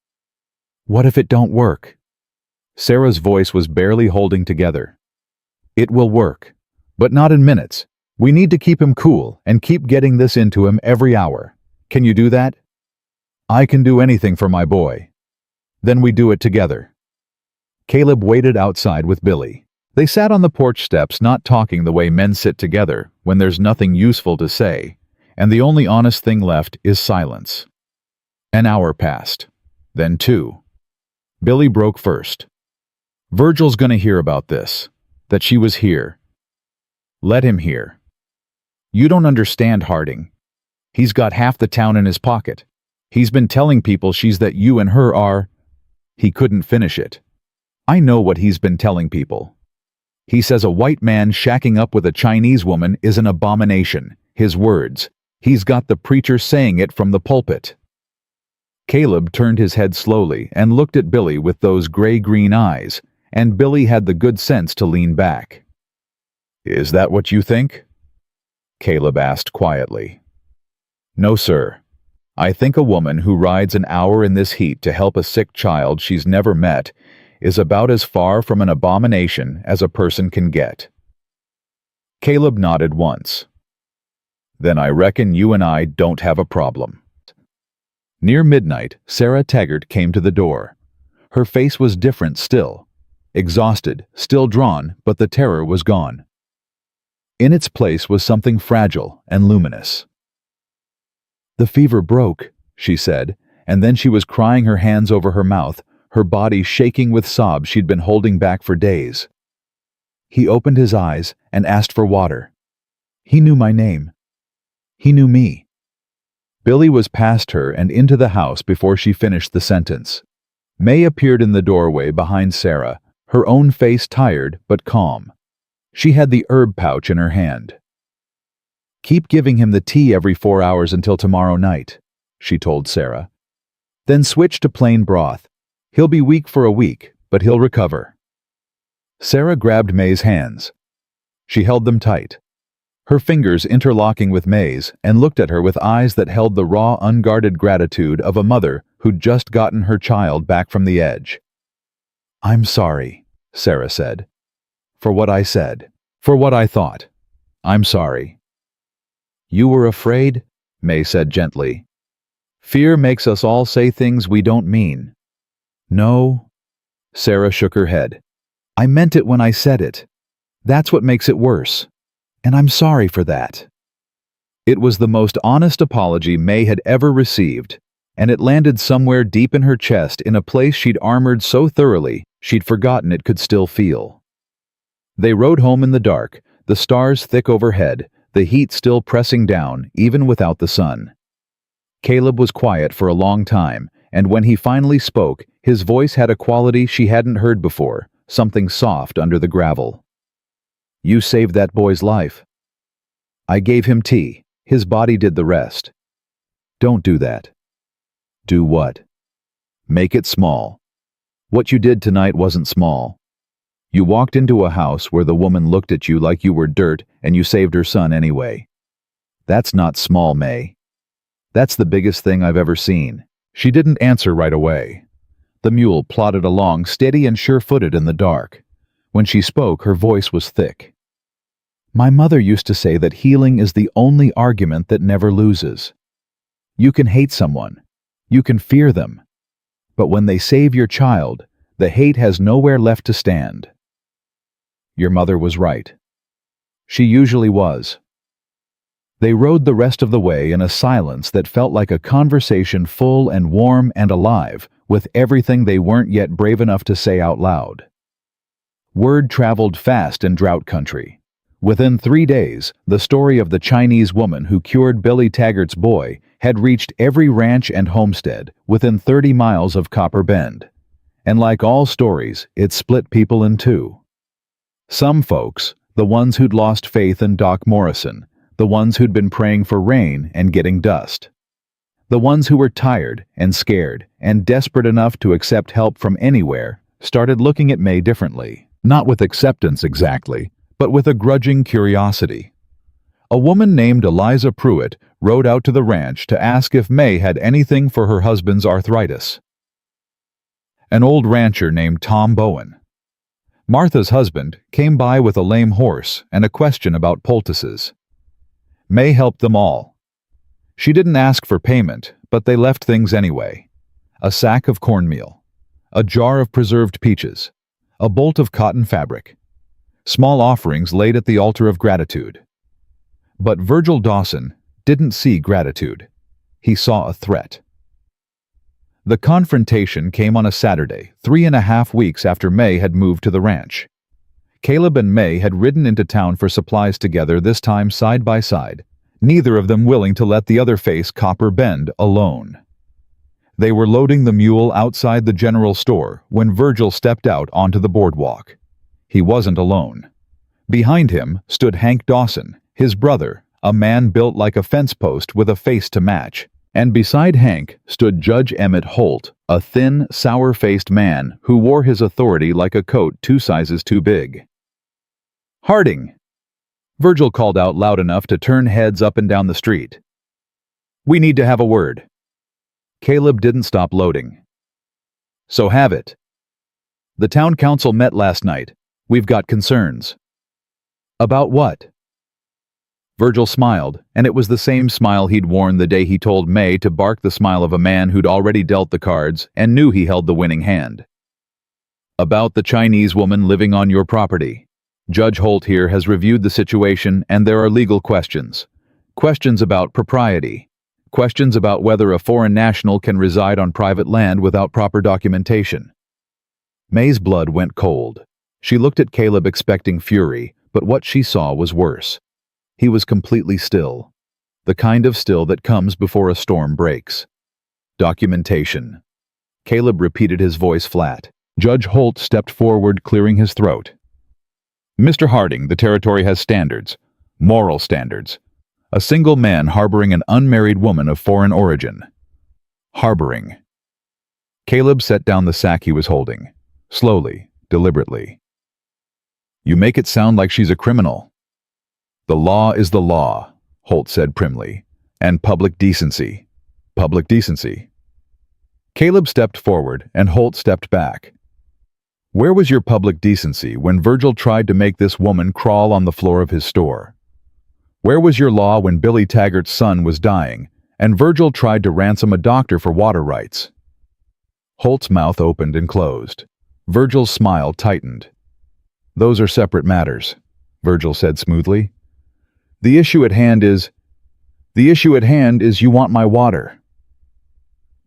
"What if it don't work?" Sarah's voice was barely holding together. "It will work, but not in minutes. We need to keep him cool and keep getting this into him every hour. Can you do that?" "I can do anything for my boy." "Then we do it together." Caleb waited outside with Billy. They sat on the porch steps, not talking the way men sit together when there's nothing useful to say, and the only honest thing left is silence. An hour passed, then 2. Billy broke first. "Virgil's gonna hear about this, that she was here. Let him hear. You don't understand Harding. He's got half the town in his pocket. He's been telling people she's that you and her are—" He couldn't finish it. "I know what he's been telling people. He says a white man shacking up with a Chinese woman is an abomination. His words. He's got the preacher saying it from the pulpit." Caleb turned his head slowly and looked at Billy with those gray-green eyes, and Billy had the good sense to lean back. "Is that what you think?" Caleb asked quietly. "No, sir. I think a woman who rides an hour in this heat to help a sick child she's never met is about as far from an abomination as a person can get." Caleb nodded once. "Then I reckon you and I don't have a problem." Near midnight, Sarah Taggart came to the door. Her face was different still. Exhausted, still drawn, but the terror was gone. In its place was something fragile and luminous. "The fever broke," she said, and then she was crying, her hands over her mouth, her body shaking with sobs she'd been holding back for days. He opened his eyes and asked for water. He knew my name. He knew me. Billy was past her and into the house before she finished the sentence. May appeared in the doorway behind Sarah, her own face tired but calm. She had the herb pouch in her hand. "Keep giving him the tea every 4 hours until tomorrow night," she told Sarah. "Then switch to plain broth. He'll be weak for a week, but he'll recover." Sarah grabbed May's hands. She held them tight, her fingers interlocking with May's, and looked at her with eyes that held the raw, unguarded gratitude of a mother who'd just gotten her child back from the edge. "I'm sorry," Sarah said. "For what I said. For what I thought. I'm sorry." "You were afraid?" May said gently. "Fear makes us all say things we don't mean." "No." Sarah shook her head. "I meant it when I said it. That's what makes it worse. And I'm sorry for that." It was the most honest apology May had ever received, and it landed somewhere deep in her chest in a place she'd armored so thoroughly she'd forgotten it could still feel. They rode home in the dark, the stars thick overhead, the heat still pressing down even without the sun. Caleb was quiet for a long time, and when he finally spoke, his voice had a quality she hadn't heard before, something soft under the gravel. "You saved that boy's life." "I gave him tea. His body did the rest." "Don't do that." "Do what?" "Make it small. What you did tonight wasn't small. You walked into a house where the woman looked at you like you were dirt and you saved her son anyway. That's not small, May. That's the biggest thing I've ever seen." She didn't answer right away. The mule plodded along steady and sure-footed in the dark. When she spoke, her voice was thick. "My mother used to say that healing is the only argument that never loses. You can hate someone. You can fear them. But when they save your child, the hate has nowhere left to stand." Your mother was right. She usually was. They rode the rest of the way in a silence that felt like a conversation full and warm and alive, with everything they weren't yet brave enough to say out loud. Word traveled fast in drought country. Within 3 days, the story of the Chinese woman who cured Billy Taggart's boy had reached every ranch and homestead within 30 miles of Copper Bend. And like all stories, it split people in two. Some folks, the ones who'd lost faith in Doc Morrison, the ones who'd been praying for rain and getting dust. The ones who were tired and scared and desperate enough to accept help from anywhere started looking at May differently, not with acceptance exactly, but with a grudging curiosity. A woman named Eliza Pruitt rode out to the ranch to ask if May had anything for her husband's arthritis. An old rancher named Tom Bowen. Martha's husband came by with a lame horse and a question about poultices. May helped them all. She didn't ask for payment, but they left things anyway. A sack of cornmeal, a jar of preserved peaches, a bolt of cotton fabric. Small offerings laid at the altar of gratitude. But Virgil Dawson didn't see gratitude. He saw a threat. The confrontation came on a Saturday, 3.5 weeks after May had moved to the ranch. Caleb and May had ridden into town for supplies together, this time side by side, neither of them willing to let the other face Copper Bend alone. They were loading the mule outside the general store when Virgil stepped out onto the boardwalk. He wasn't alone. Behind him stood Hank Dawson, his brother, a man built like a fence post with a face to match. And beside Hank stood Judge Emmett Holt, a thin, sour-faced man who wore his authority like a coat 2 sizes too big. "Harding!" Virgil called out loud enough to turn heads up and down the street. "We need to have a word." Caleb didn't stop loading. "So have it." "The town council met last night. We've got concerns." "About what?" Virgil smiled, and it was the same smile he'd worn the day he told May to bark, the smile of a man who'd already dealt the cards and knew he held the winning hand. "About the Chinese woman living on your property. Judge Holt here has reviewed the situation, and there are legal questions. Questions about propriety. Questions about whether a foreign national can reside on private land without proper documentation. May's blood went cold. She looked at Caleb expecting fury, but what she saw was worse. He was completely still. The kind of still that comes before a storm breaks. Documentation. Caleb repeated, his voice flat. Judge Holt stepped forward, clearing his throat. Mr. Harding, the territory has standards. Moral standards. A single man harboring an unmarried woman of foreign origin. Harboring. Caleb set down the sack he was holding. Slowly, deliberately. You make it sound like she's a criminal. The law is the law, Holt said primly. And public decency. Public decency. Caleb stepped forward, and Holt stepped back. Where was your public decency when Virgil tried to make this woman crawl on the floor of his store? Where was your law when Billy Taggart's son was dying, and Virgil tried to ransom a doctor for water rights? Holt's mouth opened and closed. Virgil's smile tightened. Those are separate matters, Virgil said smoothly. The issue at hand is you want my water.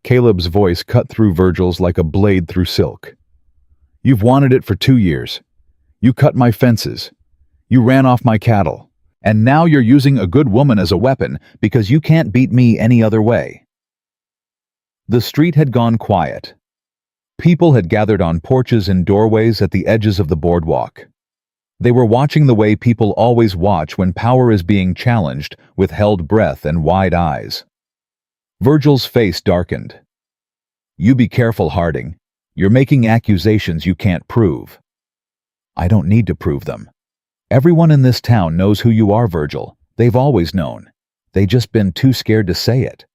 Caleb's voice cut through Virgil's like a blade through silk. You've wanted it for 2 years. You cut my fences. You ran off my cattle. And now you're using a good woman as a weapon because you can't beat me any other way. The street had gone quiet. People had gathered on porches and doorways at the edges of the boardwalk. They were watching the way people always watch when power is being challenged, with held breath and wide eyes. Virgil's face darkened. You be careful, Harding. You're making accusations you can't prove. I don't need to prove them. Everyone in this town knows who you are, Virgil. They've always known. They just been too scared to say it.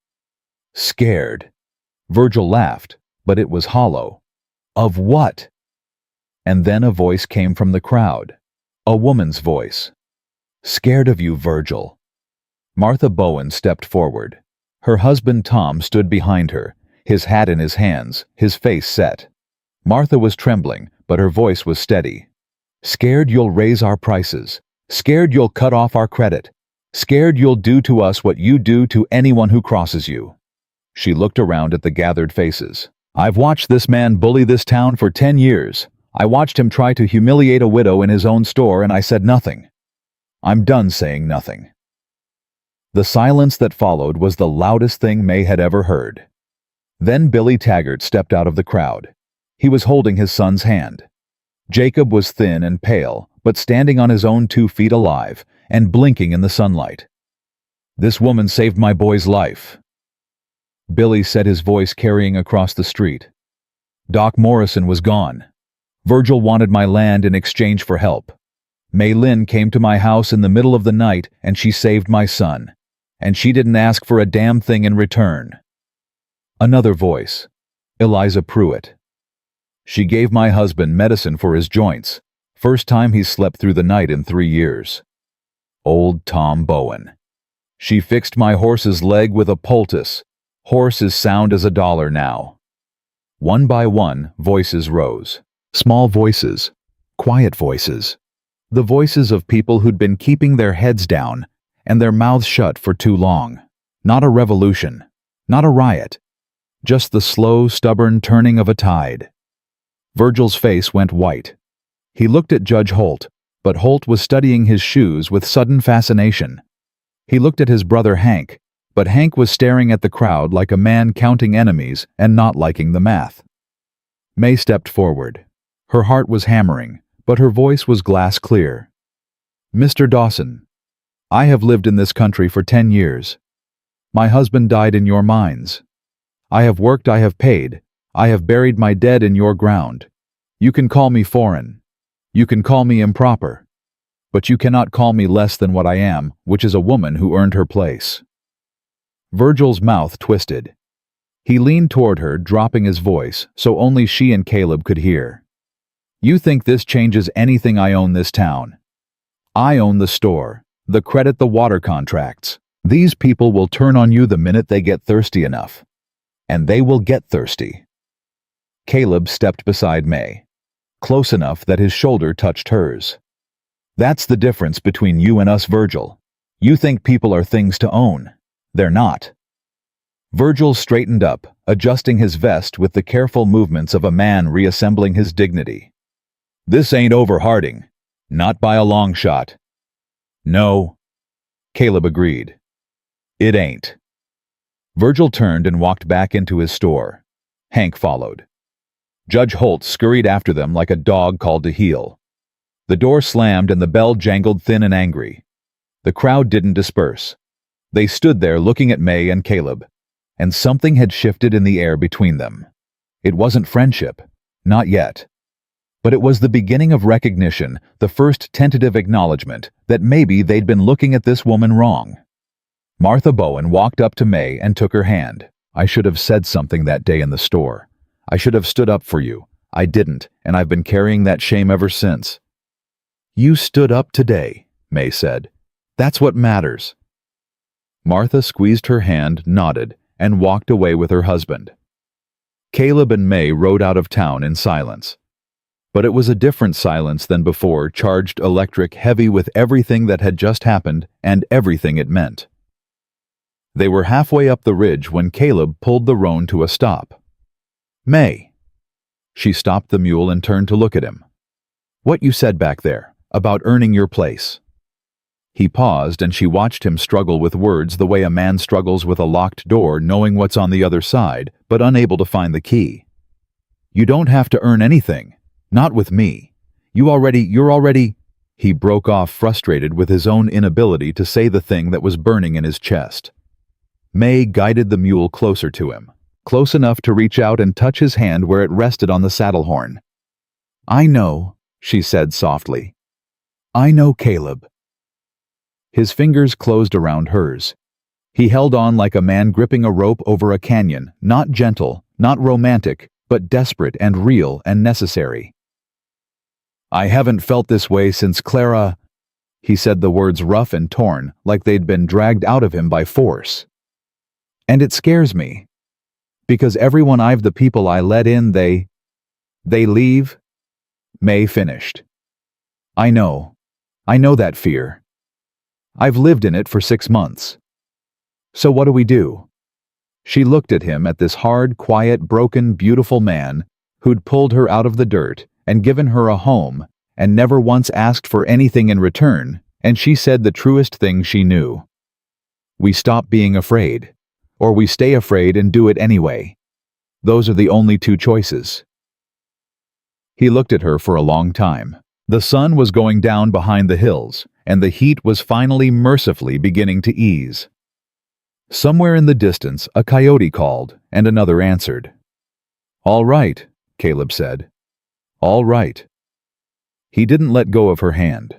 Scared. Virgil laughed, but it was hollow. Of what? And then a voice came from the crowd. A woman's voice. Scared of you, Virgil. Martha Bowen stepped forward. Her husband Tom stood behind her, his hat in his hands, his face set. Martha was trembling, but her voice was steady. Scared you'll raise our prices. Scared you'll cut off our credit. Scared you'll do to us what you do to anyone who crosses you. She looked around at the gathered faces. I've watched this man bully this town for 10 years. I watched him try to humiliate a widow in his own store, and I said nothing. I'm done saying nothing. The silence that followed was the loudest thing May had ever heard. Then Billy Taggart stepped out of the crowd. He was holding his son's hand. Jacob was thin and pale, but standing on his own 2 feet alive, and blinking in the sunlight. This woman saved my boy's life. Billy said, his voice carrying across the street. Doc Morrison was gone. Virgil wanted my land in exchange for help. May Lynn came to my house in the middle of the night, and she saved my son. And she didn't ask for a damn thing in return. Another voice. Eliza Pruitt. She gave my husband medicine for his joints. First time he's slept through the night in 3 years. Old Tom Bowen. She fixed my horse's leg with a poultice. Horse is sound as $1 now. One by one, voices rose. Small voices. Quiet voices. The voices of people who'd been keeping their heads down and their mouths shut for too long. Not a revolution. Not a riot. Just the slow, stubborn turning of a tide. Virgil's face went white. He looked at Judge Holt, but Holt was studying his shoes with sudden fascination. He looked at his brother Hank, but Hank was staring at the crowd like a man counting enemies and not liking the math. May stepped forward. Her heart was hammering, but her voice was glass clear. Mr. Dawson, I have lived in this country for 10 years. My husband died in your mines. I have worked, I have paid. I have buried my dead in your ground. You can call me foreign. You can call me improper. But you cannot call me less than what I am, which is a woman who earned her place. Virgil's mouth twisted. He leaned toward her, dropping his voice, so only she and Caleb could hear. You think this changes anything? I own this town. I own the store, the credit, the water contracts. These people will turn on you the minute they get thirsty enough. And they will get thirsty. Caleb stepped beside May, close enough that his shoulder touched hers. That's the difference between you and us, Virgil. You think people are things to own. They're not. Virgil straightened up, adjusting his vest with the careful movements of a man reassembling his dignity. "This ain't over, Harding. Not by a long shot." "No," Caleb agreed. "It ain't." Virgil turned and walked back into his store. Hank followed. Judge Holt scurried after them like a dog called to heel. The door slammed and the bell jangled thin and angry. The crowd didn't disperse. They stood there looking at May and Caleb, and something had shifted in the air between them. It wasn't friendship, not yet. But it was the beginning of recognition, the first tentative acknowledgement that maybe they'd been looking at this woman wrong. Martha Bowen walked up to May and took her hand. "I should have said something that day in the store. I should have stood up for you. I didn't, and I've been carrying that shame ever since." "You stood up today," May said. "That's what matters." Martha squeezed her hand, nodded, and walked away with her husband. Caleb and May rode out of town in silence. But it was a different silence than before, charged electric, heavy with everything that had just happened and everything it meant. They were halfway up the ridge when Caleb pulled the roan to a stop. "May." She stopped the mule and turned to look at him. "What you said back there, about earning your place." He paused and she watched him struggle with words the way a man struggles with a locked door, knowing what's on the other side, but unable to find the key. "You don't have to earn anything. Not with me. You're already... He broke off, frustrated with his own inability to say the thing that was burning in his chest. May guided the mule closer to him, close enough to reach out and touch his hand where it rested on the saddle horn. "I know," she said softly. "I know, Caleb." His fingers closed around hers. He held on like a man gripping a rope over a canyon, not gentle, not romantic, but desperate and real and necessary. "I haven't felt this way since Clara..." He said the words rough and torn, like they'd been dragged out of him by force. "And it scares me. Because the people I let in, they leave," May finished. I know that fear. I've lived in it for 6 months. So what do we do?" She looked at him, at this hard, quiet, broken, beautiful man who'd pulled her out of the dirt and given her a home and never once asked for anything in return, and she said the truest thing she knew. "We stop being afraid. Or we stay afraid and do it anyway. Those are the only 2 choices." He looked at her for a long time. The sun was going down behind the hills, and the heat was finally mercifully beginning to ease. Somewhere in the distance, a coyote called, and another answered. "All right," Caleb said. "All right." He didn't let go of her hand.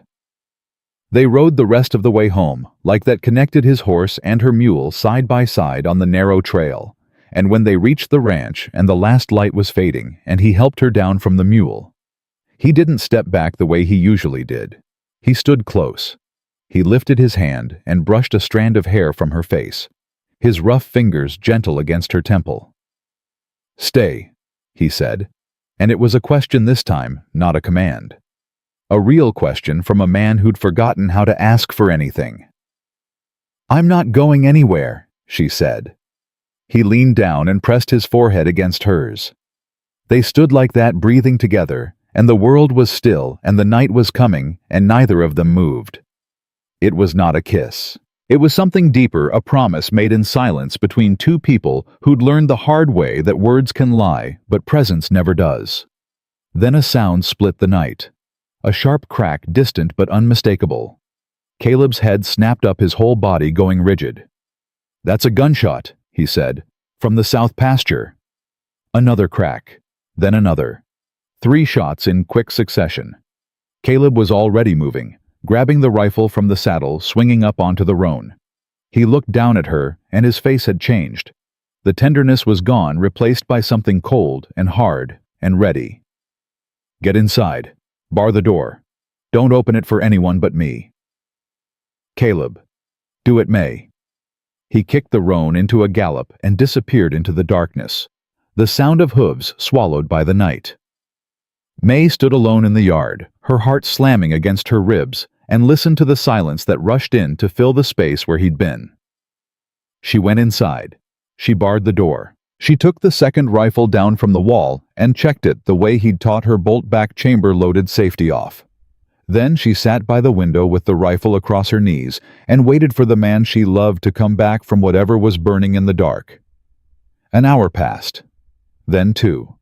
They rode the rest of the way home, like that connected his horse and her mule side by side on the narrow trail, and when they reached the ranch and the last light was fading and he helped her down from the mule, he didn't step back the way he usually did. He stood close. He lifted his hand and brushed a strand of hair from her face, his rough fingers gentle against her temple. "Stay," he said, and it was a question this time, not a command. A real question from a man who'd forgotten how to ask for anything. "I'm not going anywhere," she said. He leaned down and pressed his forehead against hers. They stood like that, breathing together, and the world was still and the night was coming, and neither of them moved. It was not a kiss. It was something deeper, a promise made in silence between 2 people who'd learned the hard way that words can lie, but presence never does. Then a sound split the night. A sharp crack, distant but unmistakable. Caleb's head snapped up, his whole body going rigid. "That's a gunshot," he said, "from the south pasture." Another crack, then another. 3 shots in quick succession. Caleb was already moving, grabbing the rifle from the saddle, swinging up onto the roan. He looked down at her, and his face had changed. The tenderness was gone, replaced by something cold and hard and ready. "Get inside. Bar the door. Don't open it for anyone but me." "Caleb, do it, May." He kicked the roan into a gallop and disappeared into the darkness, the sound of hooves swallowed by the night. May stood alone in the yard, her heart slamming against her ribs, and listened to the silence that rushed in to fill the space where he'd been. She went inside. She barred the door. She took the second rifle down from the wall and checked it the way he'd taught her bolt-back chamber-loaded safety off. Then she sat by the window with the rifle across her knees and waited for the man she loved to come back from whatever was burning in the dark. An hour passed. Then 2.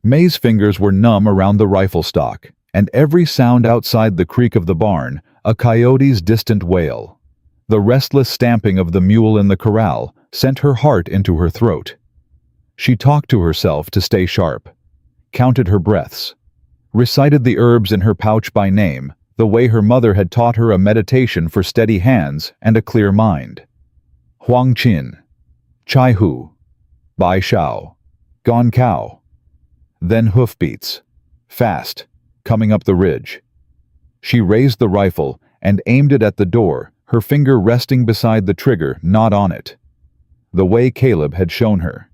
May's fingers were numb around the rifle stock, and every sound outside the creak of the barn, a coyote's distant wail, the restless stamping of the mule in the corral, sent her heart into her throat. She talked to herself to stay sharp, counted her breaths, recited the herbs in her pouch by name, the way her mother had taught her a meditation for steady hands and a clear mind. Huang Qin, Chai Hu, Bai Shao, Gone Cow. Then hoofbeats, fast, coming up the ridge. She raised the rifle and aimed it at the door, her finger resting beside the trigger, not on it. The way Caleb had shown her.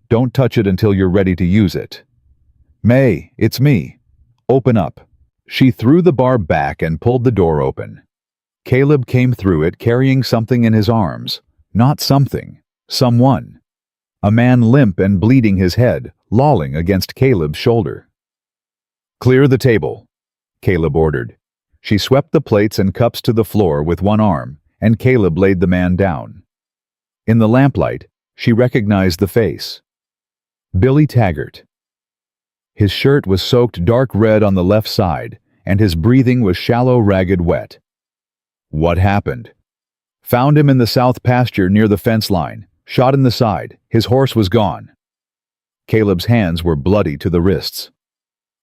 Don't touch it until you're ready to use it. May, it's me. Open up. She threw the bar back and pulled the door open. Caleb came through it carrying something in his arms. Not something. Someone. A man limp and bleeding his head, lolling against Caleb's shoulder. Clear the table, Caleb ordered. She swept the plates and cups to the floor with one arm, and Caleb laid the man down. In the lamplight, she recognized the face. Billy Taggart. His shirt was soaked dark red on the left side, and his breathing was shallow, ragged wet. What happened? Found him in the south pasture near the fence line, shot in the side. His horse was gone. Caleb's hands were bloody to the wrists.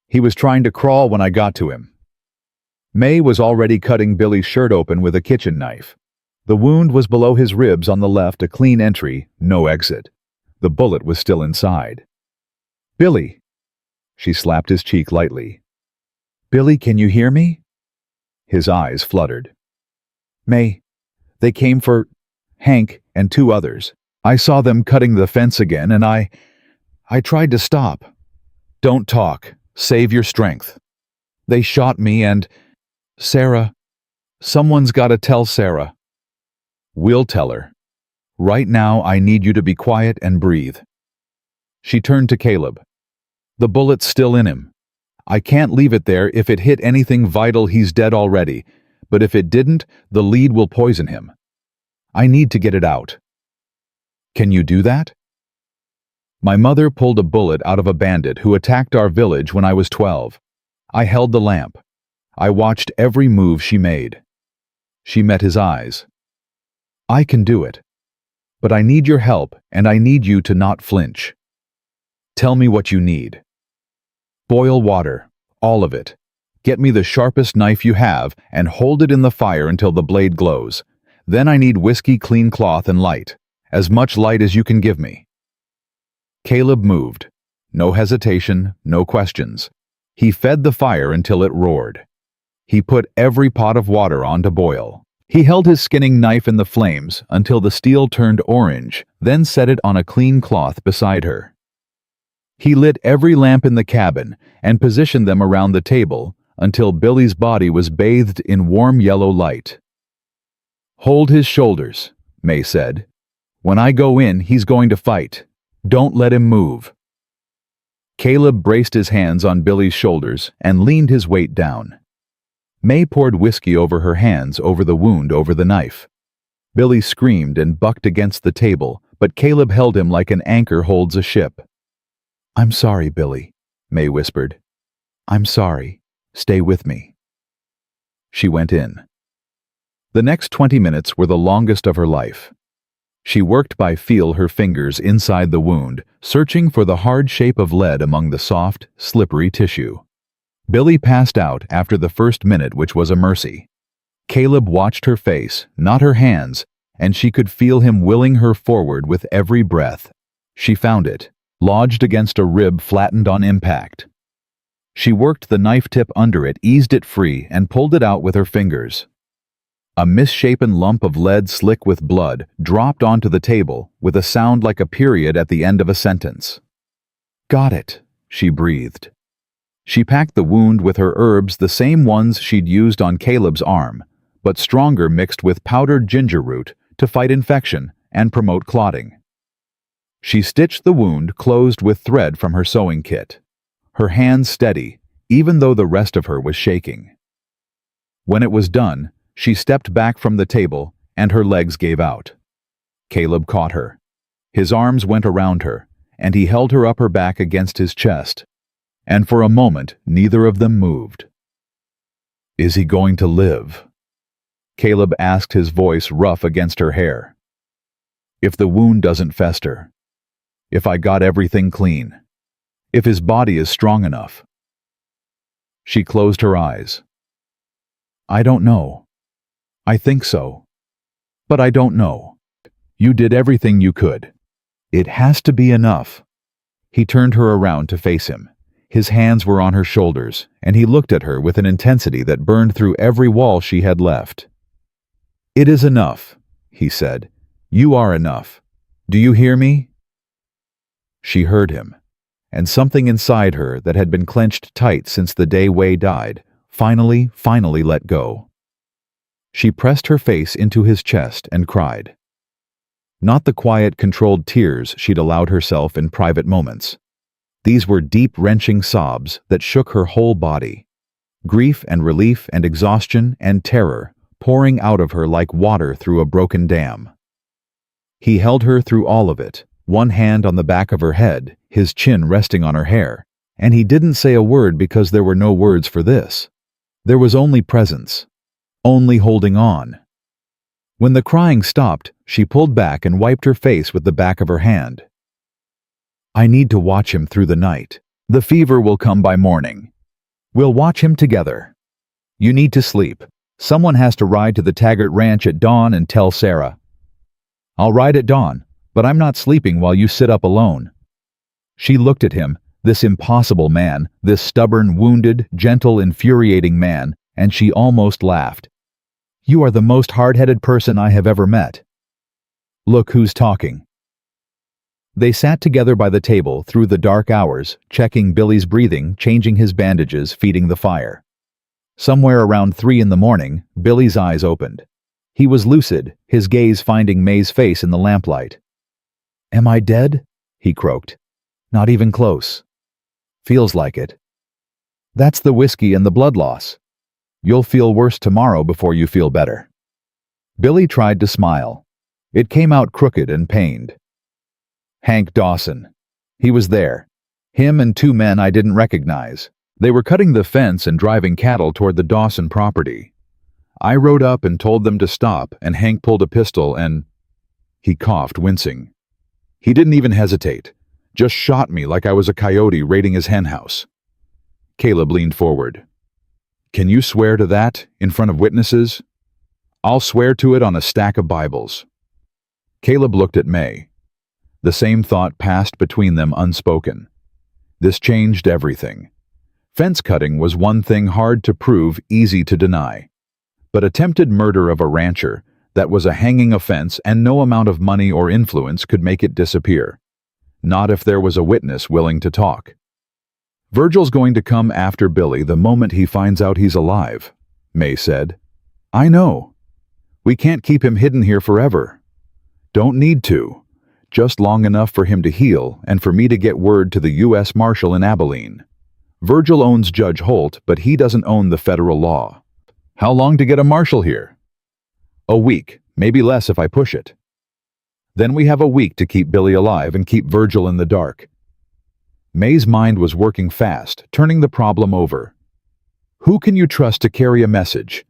He was trying to crawl when I got to him. May was already cutting Billy's shirt open with a kitchen knife. The wound was below his ribs on the left, a clean entry, no exit. The bullet was still inside. Billy! She slapped his cheek lightly. Billy, can you hear me? His eyes fluttered. May, they came for Hank and 2 others. I saw them cutting the fence again, and I tried to stop. Don't talk. Save your strength. They shot me and... Sarah. Someone's got to tell Sarah. We'll tell her. Right now, I need you to be quiet and breathe. She turned to Caleb. The bullet's still in him. I can't leave it there. If it hit anything vital, he's dead already. But if it didn't, the lead will poison him. I need to get it out. Can you do that? My mother pulled a bullet out of a bandit who attacked our village when I was 12. I held the lamp. I watched every move she made. She met his eyes. I can do it. But I need your help, and I need you to not flinch. Tell me what you need. Boil water, all of it. Get me the sharpest knife you have and hold it in the fire until the blade glows. Then I need whiskey, clean cloth, and light. As much light as you can give me. Caleb moved. No hesitation, no questions. He fed the fire until it roared. He put every pot of water on to boil. He held his skinning knife in the flames until the steel turned orange, then set it on a clean cloth beside her. He lit every lamp in the cabin and positioned them around the table until Billy's body was bathed in warm yellow light. Hold his shoulders, May said. When I go in, he's going to fight. Don't let him move. Caleb braced his hands on Billy's shoulders and leaned his weight down. May poured whiskey over her hands over the wound over the knife. Billy screamed and bucked against the table, but Caleb held him like an anchor holds a ship. I'm sorry, Billy, May whispered. I'm sorry. Stay with me. She went in. The next 20 minutes were the longest of her life. She worked by feel her fingers inside the wound, searching for the hard shape of lead among the soft, slippery tissue. Billy passed out after the first minute, which was a mercy. Caleb watched her face, not her hands, and she could feel him willing her forward with every breath. She found it, lodged against a rib flattened on impact. She worked the knife tip under it, eased it free, and pulled it out with her fingers. A misshapen lump of lead slick with blood dropped onto the table with a sound like a period at the end of a sentence. Got it, she breathed. She packed the wound with her herbs, the same ones she'd used on Caleb's arm, but stronger, mixed with powdered ginger root to fight infection and promote clotting. She stitched the wound closed with thread from her sewing kit, her hands steady, even though the rest of her was shaking. When it was done, she stepped back from the table and her legs gave out. Caleb caught her. His arms went around her, and he held her up her back against his chest. And for a moment, neither of them moved. "Is he going to live?" Caleb asked, his voice rough against her hair. "If the wound doesn't fester. If I got everything clean. If his body is strong enough." She closed her eyes. "I don't know. I think so. But I don't know. You did everything you could. It has to be enough." He turned her around to face him. His hands were on her shoulders, and he looked at her with an intensity that burned through every wall she had left. "It is enough," he said. "You are enough. Do you hear me?" She heard him, and something inside her that had been clenched tight since the day Wei died finally let go. She pressed her face into his chest and cried. Not the quiet, controlled tears she'd allowed herself in private moments. These were deep, wrenching sobs that shook her whole body. Grief and relief and exhaustion and terror pouring out of her like water through a broken dam. He held her through all of it, one hand on the back of her head, his chin resting on her hair, and he didn't say a word because there were no words for this. There was only presence, only holding on. When the crying stopped, she pulled back and wiped her face with the back of her hand. "I need to watch him through the night. The fever will come by morning. We'll watch him together. You need to sleep. Someone has to ride to the Taggart Ranch at dawn and tell Sarah." "I'll ride at dawn, but I'm not sleeping while you sit up alone." She looked at him, this impossible man, this stubborn, wounded, gentle, infuriating man, and she almost laughed. "You are the most hard-headed person I have ever met. Look who's talking." They sat together by the table through the dark hours, checking Billy's breathing, changing his bandages, feeding the fire. Somewhere around 3 in the morning, Billy's eyes opened. He was lucid, his gaze finding May's face in the lamplight. "Am I dead?" he croaked. "Not even close." "Feels like it." "That's the whiskey and the blood loss. You'll feel worse tomorrow before you feel better." Billy tried to smile. It came out crooked and pained. "Hank Dawson. He was there. Him and 2 men I didn't recognize. They were cutting the fence and driving cattle toward the Dawson property. I rode up and told them to stop, and Hank pulled a pistol and—" He coughed, wincing. "He didn't even hesitate. Just shot me like I was a coyote raiding his henhouse." Caleb leaned forward. "Can you swear to that, in front of witnesses?" "I'll swear to it on a stack of Bibles." Caleb looked at May. The same thought passed between them unspoken. This changed everything. Fence cutting was one thing hard to prove, easy to deny. But attempted murder of a rancher, that was a hanging offense, and no amount of money or influence could make it disappear. Not if there was a witness willing to talk. "Virgil's going to come after Billy the moment he finds out he's alive," May said. "I know. We can't keep him hidden here forever. Don't need to. Just long enough for him to heal and for me to get word to the U.S. Marshal in Abilene. Virgil owns Judge Holt, but he doesn't own the federal law. How long to get a marshal here?" "A week, maybe less if I push it." "Then we have a week to keep Billy alive and keep Virgil in the dark." May's mind was working fast, turning the problem over. Who can you trust to carry a message?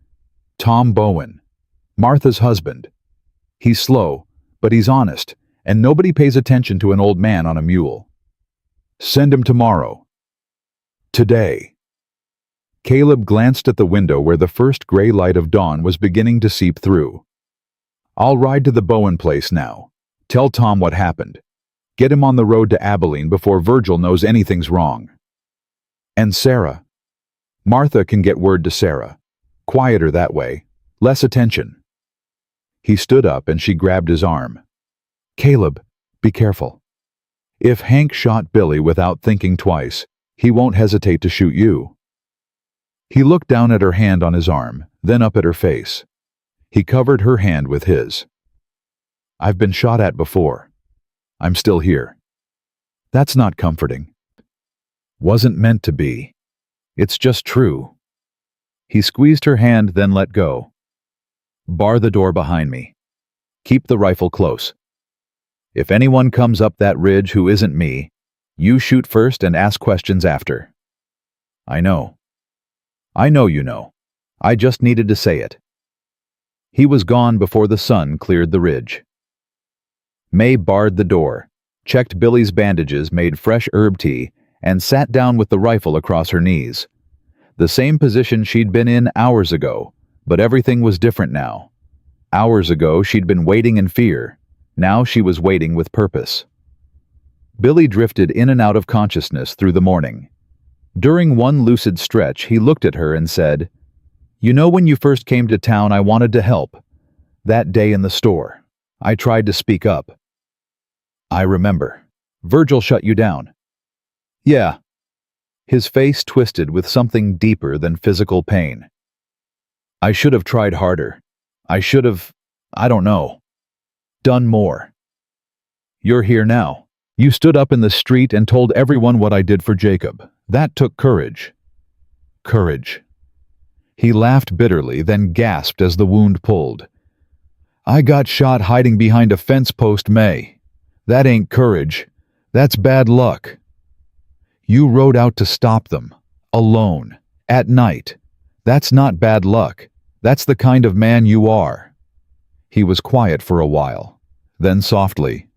Tom Bowen, Martha's husband. He's slow, but he's honest, and nobody pays attention to an old man on a mule. Send him tomorrow. Today. Caleb glanced at the window where the first gray light of dawn was beginning to seep through. "I'll ride to the Bowen place now. Tell Tom what happened. Get him on the road to Abilene before Virgil knows anything's wrong. And Sarah. Martha can get word to Sarah. Quieter that way. Less attention." He stood up and she grabbed his arm. "Caleb, be careful. If Hank shot Billy without thinking twice, he won't hesitate to shoot you." He looked down at her hand on his arm, then up at her face. He covered her hand with his. "I've been shot at before. I'm still here. That's not comforting. Wasn't meant to be. It's just true. He squeezed her hand, then let go. Bar the door behind me. Keep the rifle close. If anyone comes up that ridge who isn't me, you shoot first and ask questions after. I know. I know you know. I just needed to say it. He was gone before the sun cleared the ridge. May barred the door, checked Billy's bandages, made fresh herb tea, and sat down with the rifle across her knees. The same position she'd been in hours ago, but everything was different now. Hours ago she'd been waiting in fear. Now she was waiting with purpose. Billy drifted in and out of consciousness through the morning. During one lucid stretch, he looked at her and said, "You know, when you first came to town, I wanted to help. That day in the store, I tried to speak up. I remember. Virgil shut you down." "Yeah." His face twisted with something deeper than physical pain. "I should have tried harder. I should have, I don't know, done more. You're here now. You stood up in the street and told everyone what I did for Jacob. That took courage." Courage. He laughed bitterly, then gasped as the wound pulled. "I got shot hiding behind a fence post, May. That ain't courage. That's bad luck. You rode out to stop them, alone, at night. That's not bad luck. That's the kind of man you are." He was quiet for a while. Then softly,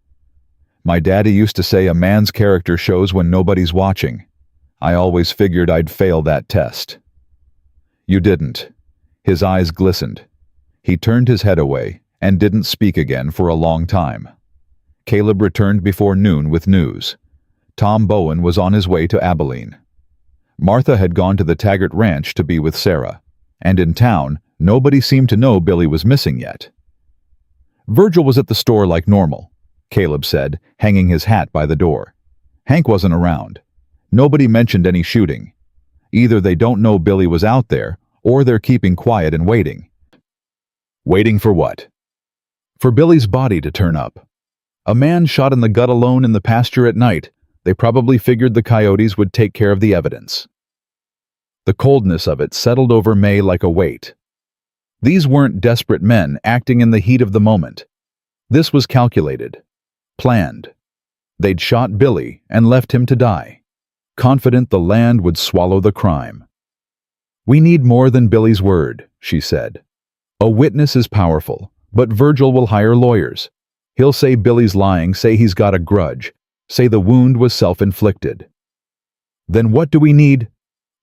"My daddy used to say a man's character shows when nobody's watching. I always figured I'd fail that test." "You didn't." His eyes glistened. He turned his head away and didn't speak again for a long time. Caleb returned before noon with news. Tom Bowen was on his way to Abilene. Martha had gone to the Taggart Ranch to be with Sarah, and in town, nobody seemed to know Billy was missing yet. Virgil was at the store like normal, Caleb said, hanging his hat by the door. Hank wasn't around. Nobody mentioned any shooting. Either they don't know Billy was out there, or they're keeping quiet and waiting. Waiting for what? For Billy's body to turn up. A man shot in the gut alone in the pasture at night. They probably figured the coyotes would take care of the evidence. The coldness of it settled over May like a weight. These weren't desperate men acting in the heat of the moment. This was calculated, planned. They'd shot Billy and left him to die, confident the land would swallow the crime. "We need more than Billy's word," she said. "A witness is powerful, but Virgil will hire lawyers. He'll say Billy's lying, say he's got a grudge, say the wound was self-inflicted. Then what do we need?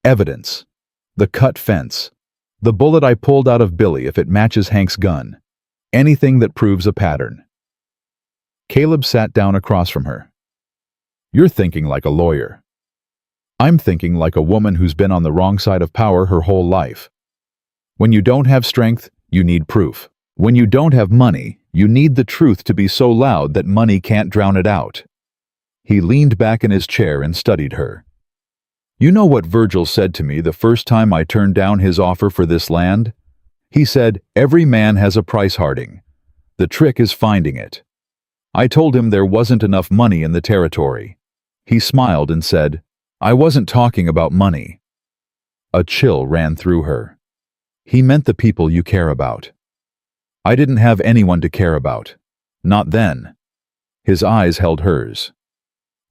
Evidence. The cut fence. The bullet I pulled out of Billy if it matches Hank's gun. Anything that proves a pattern." Caleb sat down across from her. "You're thinking like a lawyer. I'm thinking like a woman who's been on the wrong side of power her whole life. When you don't have strength, you need proof. When you don't have money, you need the truth to be so loud that money can't drown it out." He leaned back in his chair and studied her. "You know what Virgil said to me the first time I turned down his offer for this land? He said, 'Every man has a price, Harding. The trick is finding it.' I told him there wasn't enough money in the territory. He smiled and said, 'I wasn't talking about money.'" A chill ran through her. "He meant the people you care about." "I didn't have anyone to care about. Not then." His eyes held hers.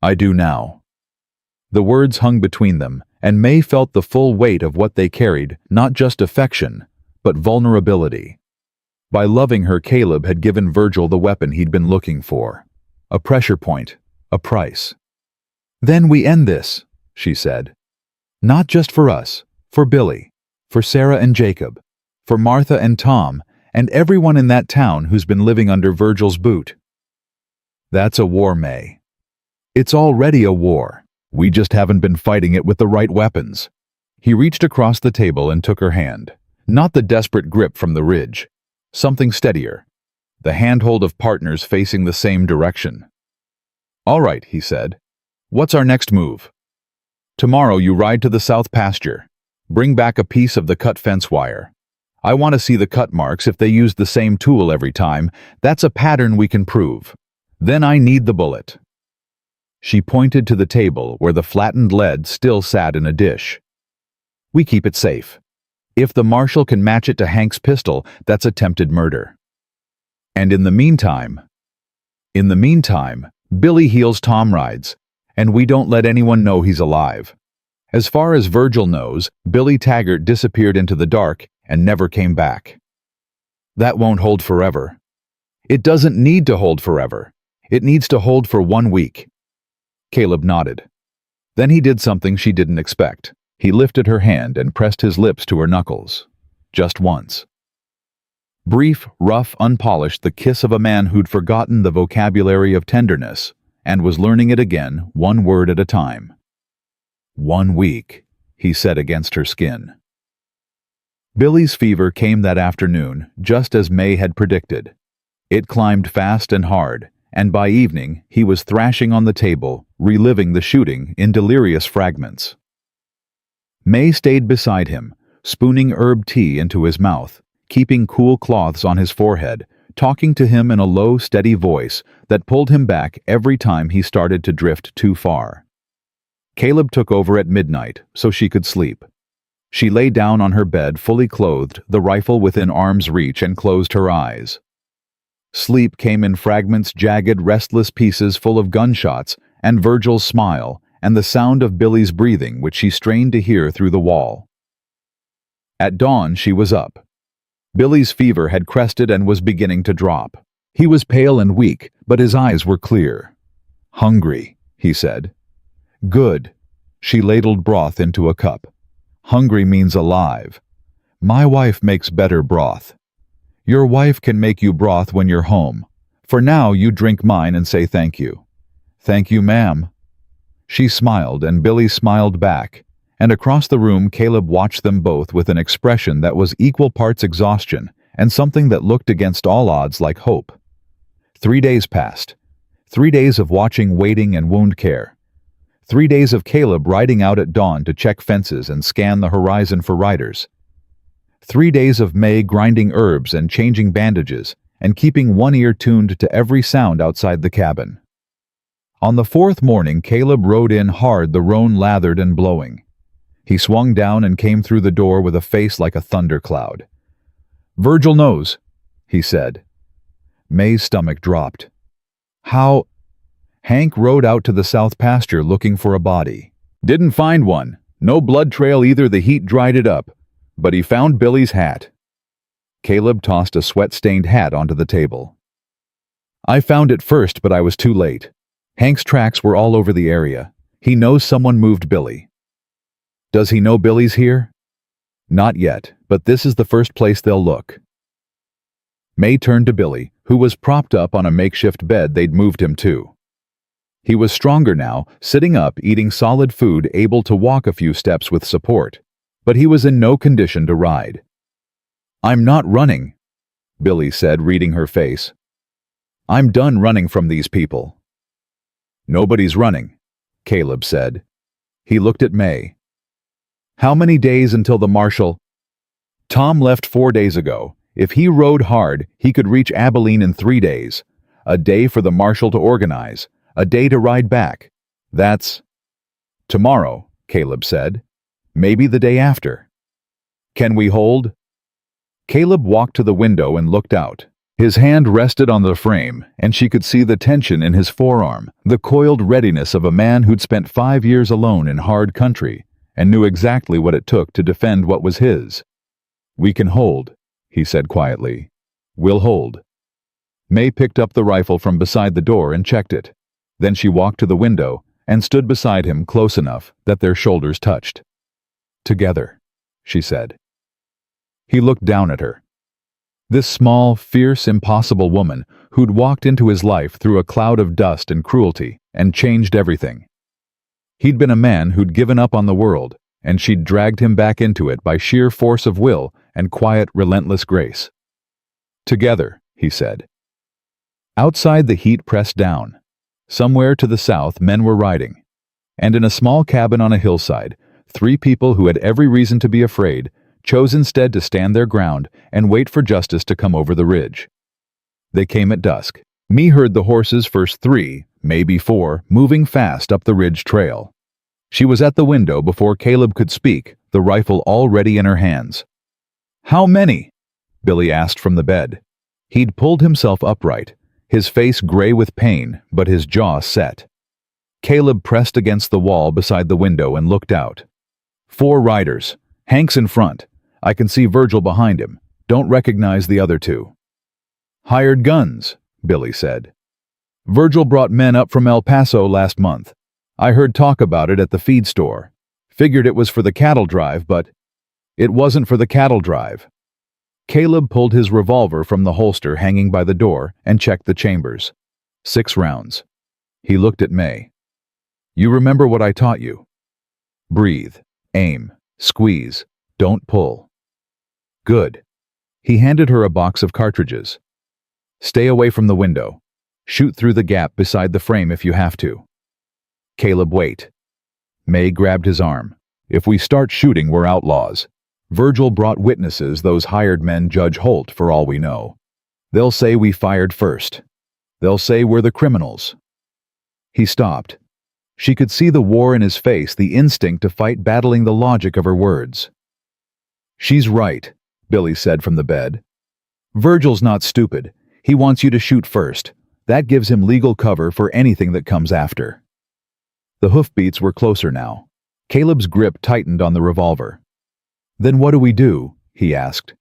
"I do now." The words hung between them, and May felt the full weight of what they carried, not just affection, but vulnerability. By loving her, Caleb had given Virgil the weapon he'd been looking for. A pressure point, a price. "Then we end this," she said. "Not just for us, for Billy, for Sarah and Jacob, for Martha and Tom, and everyone in that town who's been living under Virgil's boot." "That's a war, May. It's already a war. We just haven't been fighting it with the right weapons." He reached across the table and took her hand. Not the desperate grip from the ridge. Something steadier. The handhold of partners facing the same direction. "All right," he said. "What's our next move?" "Tomorrow you ride to the south pasture. Bring back a piece of the cut fence wire. I want to see the cut marks if they use the same tool every time. That's a pattern we can prove. Then I need the bullet." She pointed to the table where the flattened lead still sat in a dish. "We keep it safe. If the marshal can match it to Hank's pistol, that's attempted murder. And in the meantime, Billy heals Tom rides, and we don't let anyone know he's alive. As far as Virgil knows, Billy Taggart disappeared into the dark and never came back. That won't hold forever. It doesn't need to hold forever. It needs to hold for 1 week." Caleb nodded. Then he did something she didn't expect. He lifted her hand and pressed his lips to her knuckles. Just once. Brief, rough, unpolished, the kiss of a man who'd forgotten the vocabulary of tenderness and was learning it again, 1 word at a time. 1 week, he said against her skin. Billy's fever came that afternoon, just as May had predicted. It climbed fast and hard, and by evening he was thrashing on the table, reliving the shooting in delirious fragments. May stayed beside him, spooning herb tea into his mouth, keeping cool cloths on his forehead, talking to him in a low, steady voice that pulled him back every time he started to drift too far. Caleb took over at midnight so she could sleep. She lay down on her bed fully clothed, the rifle within arm's reach, and closed her eyes. Sleep came in fragments, jagged, restless pieces full of gunshots, and Virgil's smile, and the sound of Billy's breathing which she strained to hear through the wall. At dawn she was up. Billy's fever had crested and was beginning to drop. He was pale and weak, but his eyes were clear. "Hungry," he said. "Good." She ladled broth into a cup. "Hungry means alive. My wife makes better broth. Your wife can make you broth when you're home. For now you drink mine and say thank you." "Thank you, ma'am." She smiled and Billy smiled back, and across the room Caleb watched them both with an expression that was equal parts exhaustion and something that looked against all odds like hope. 3 days passed. 3 days of watching, waiting, and wound care. 3 days of Caleb riding out at dawn to check fences and scan the horizon for riders. 3 days of May grinding herbs and changing bandages and keeping one ear tuned to every sound outside the cabin. On the 4th morning, Caleb rode in hard, the roan lathered and blowing. He swung down and came through the door with a face like a thundercloud. "Virgil knows," he said. May's stomach dropped. "How?" "Hank rode out to the south pasture looking for a body. Didn't find one. No blood trail either, the heat dried it up. But he found Billy's hat." Caleb tossed a sweat-stained hat onto the table. "I found it first, but I was too late. Hank's tracks were all over the area. He knows someone moved Billy." "Does he know Billy's here?" "Not yet, but this is the first place they'll look." May turned to Billy, who was propped up on a makeshift bed they'd moved him to. He was stronger now, sitting up, eating solid food, able to walk a few steps with support. But he was in no condition to ride. "I'm not running," Billy said, reading her face. "I'm done running from these people." "Nobody's running," Caleb said. He looked at May. "How many days until the marshal?" "Tom left 4 days ago. If he rode hard, he could reach Abilene in 3 days. A day for the marshal to organize. A day to ride back. That's tomorrow," Caleb said. "Maybe the day after." "Can we hold?" Caleb walked to the window and looked out. His hand rested on the frame, and she could see the tension in his forearm, the coiled readiness of a man who'd spent 5 years alone in hard country and knew exactly what it took to defend what was his. "We can hold," he said quietly. "We'll hold." May picked up the rifle from beside the door and checked it. Then she walked to the window and stood beside him close enough that their shoulders touched. "Together," she said. He looked down at her. This small, fierce, impossible woman who'd walked into his life through a cloud of dust and cruelty and changed everything. He'd been a man who'd given up on the world, and she'd dragged him back into it by sheer force of will and quiet, relentless grace. "Together," he said. Outside, the heat pressed down. Somewhere to the south, men were riding. And in a small cabin on a hillside, 3 people who had every reason to be afraid chose instead to stand their ground and wait for justice to come over the ridge. They came at dusk, Me heard the horses' first 3, maybe 4, moving fast up the ridge trail. She was at the window before Caleb could speak, the rifle already in her hands. "How many?" Billy asked from the bed. He'd pulled himself upright, his face gray with pain, but his jaw set. Caleb pressed against the wall beside the window and looked out. 4 riders. Hank's in front. I can see Virgil behind him. Don't recognize the other 2. "Hired guns," Billy said. "Virgil brought men up from El Paso last month. I heard talk about it at the feed store. Figured it was for the cattle drive, but it wasn't for the cattle drive." Caleb pulled his revolver from the holster hanging by the door and checked the chambers. 6 rounds. He looked at May. "You remember what I taught you? Breathe, aim, squeeze, don't pull." "Good." He handed her a box of cartridges. "Stay away from the window. Shoot through the gap beside the frame if you have to." "Caleb, wait." May grabbed his arm. "If we start shooting, we're outlaws. Virgil brought witnesses, those hired men Judge Holt, for all we know. They'll say we fired first. They'll say we're the criminals." He stopped. She could see the war in his face, the instinct to fight battling the logic of her words. "She's right," Billy said from the bed. "Virgil's not stupid. He wants you to shoot first. That gives him legal cover for anything that comes after." The hoofbeats were closer now. Caleb's grip tightened on the revolver. "Then what do we do?" he asked.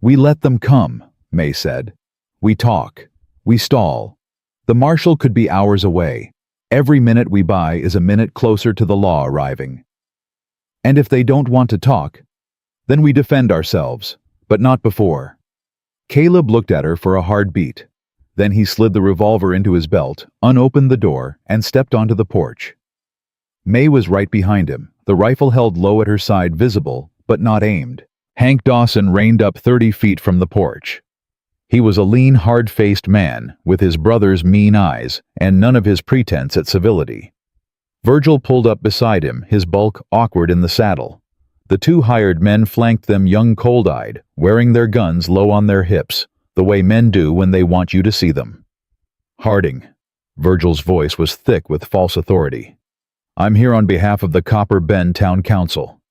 "We let them come," May said. "We talk. We stall. The marshal could be hours away. Every minute we buy is a minute closer to the law arriving. And if they don't want to talk, then we defend ourselves, but not before." Caleb looked at her for a hard beat. Then he slid the revolver into his belt, unopened the door, and stepped onto the porch. May was right behind him, the rifle held low at her side, visible, but not aimed. Hank Dawson reined up 30 feet from the porch. He was a lean, hard-faced man, with his brother's mean eyes, and none of his pretense at civility. Virgil pulled up beside him, his bulk awkward in the saddle. The 2 hired men flanked them, young, cold-eyed, wearing their guns low on their hips, the way men do when they want you to see them. "Harding." Virgil's voice was thick with false authority. "I'm here on behalf of the Copper Bend Town Council."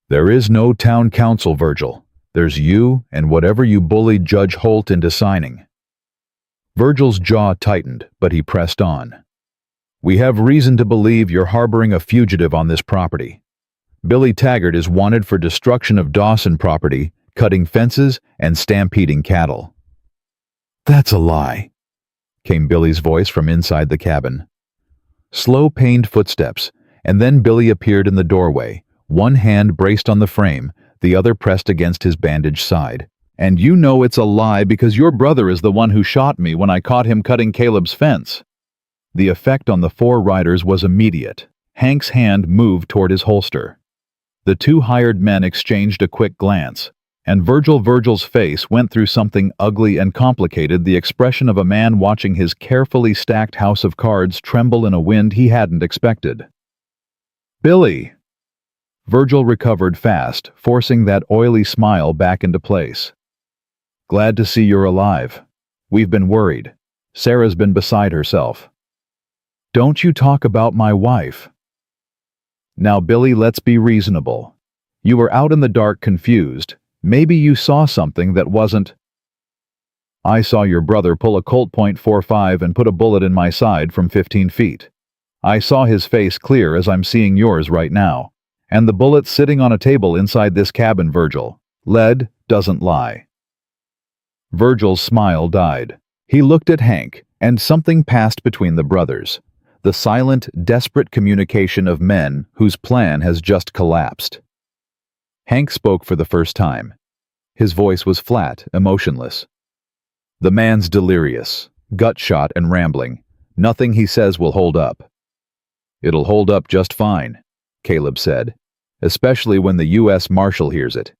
"There is no town council, Virgil. There's you and whatever you bullied Judge Holt into signing." Virgil's jaw tightened, but he pressed on. "We have reason to believe you're harboring a fugitive on this property. Billy Taggart is wanted for destruction of Dawson property, cutting fences, and stampeding cattle." "That's a lie," came Billy's voice from inside the cabin. Slow, pained footsteps, and then Billy appeared in the doorway, one hand braced on the frame, the other pressed against his bandaged side. "And you know it's a lie because your brother is the one who shot me when I caught him cutting Caleb's fence." The effect on the 4 riders was immediate. Hank's hand moved toward his holster. The 2 hired men exchanged a quick glance, and Virgil's face went through something ugly and complicated, the expression of a man watching his carefully stacked house of cards tremble in a wind he hadn't expected. "Billy!" Virgil recovered fast, forcing that oily smile back into place. "Glad to see you're alive. We've been worried. Sarah's been beside herself." "Don't you talk about my wife." "Now, Billy, let's be reasonable. You were out in the dark, confused. Maybe you saw something that wasn't—" "I saw your brother pull a Colt .45 and put a bullet in my side from 15 feet. I saw his face clear as I'm seeing yours right now. And the bullet's sitting on a table inside this cabin, Virgil. Lead doesn't lie." Virgil's smile died. He looked at Hank, and something passed between the brothers. The silent, desperate communication of men whose plan has just collapsed. Hank spoke for the first time. His voice was flat, emotionless. "The man's delirious, gut-shot and rambling. Nothing he says will hold up." "It'll hold up just fine," Caleb said, "especially when the U.S. Marshal hears it."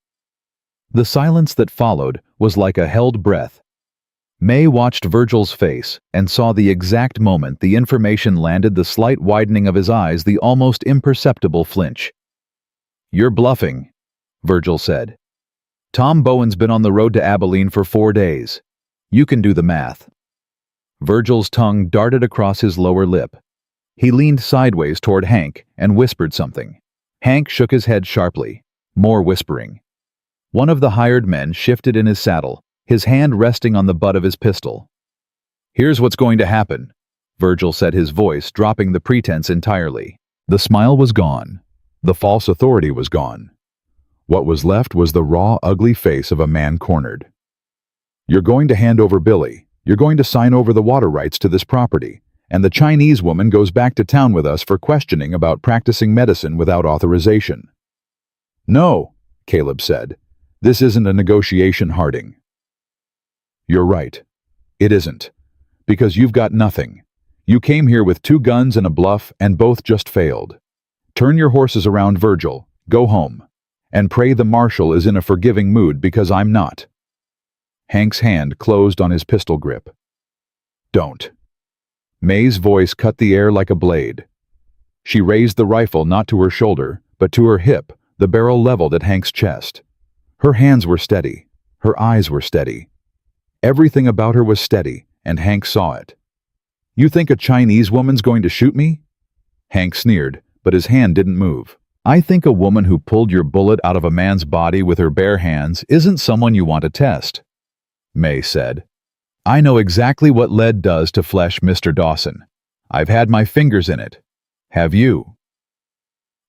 The silence that followed was like a held breath. May watched Virgil's face and saw the exact moment the information landed, the slight widening of his eyes, the almost imperceptible flinch. "You're bluffing," Virgil said. "Tom Bowen's been on the road to Abilene for 4 days. You can do the math." Virgil's tongue darted across his lower lip. He leaned sideways toward Hank and whispered something. Hank shook his head sharply. More whispering. One of the hired men shifted in his saddle, his hand resting on the butt of his pistol. "Here's what's going to happen," Virgil said, his voice dropping the pretense entirely. The smile was gone. The false authority was gone. What was left was the raw, ugly face of a man cornered. "You're going to hand over Billy. You're going to sign over the water rights to this property. And the Chinese woman goes back to town with us for questioning about practicing medicine without authorization." "No," Caleb said. "This isn't a negotiation, Harding." "You're right. It isn't. Because you've got nothing. You came here with 2 guns and a bluff, and both just failed. Turn your horses around, Virgil. Go home. And pray the marshal is in a forgiving mood, because I'm not." Hank's hand closed on his pistol grip. "Don't." May's voice cut the air like a blade. She raised the rifle not to her shoulder, but to her hip, the barrel leveled at Hank's chest. Her hands were steady. Her eyes were steady. Everything about her was steady, and Hank saw it. "You think a Chinese woman's going to shoot me?" Hank sneered, but his hand didn't move. "I think a woman who pulled your bullet out of a man's body with her bare hands isn't someone you want to test," May said. "I know exactly what lead does to flesh, Mr. Dawson. I've had my fingers in it. Have you?"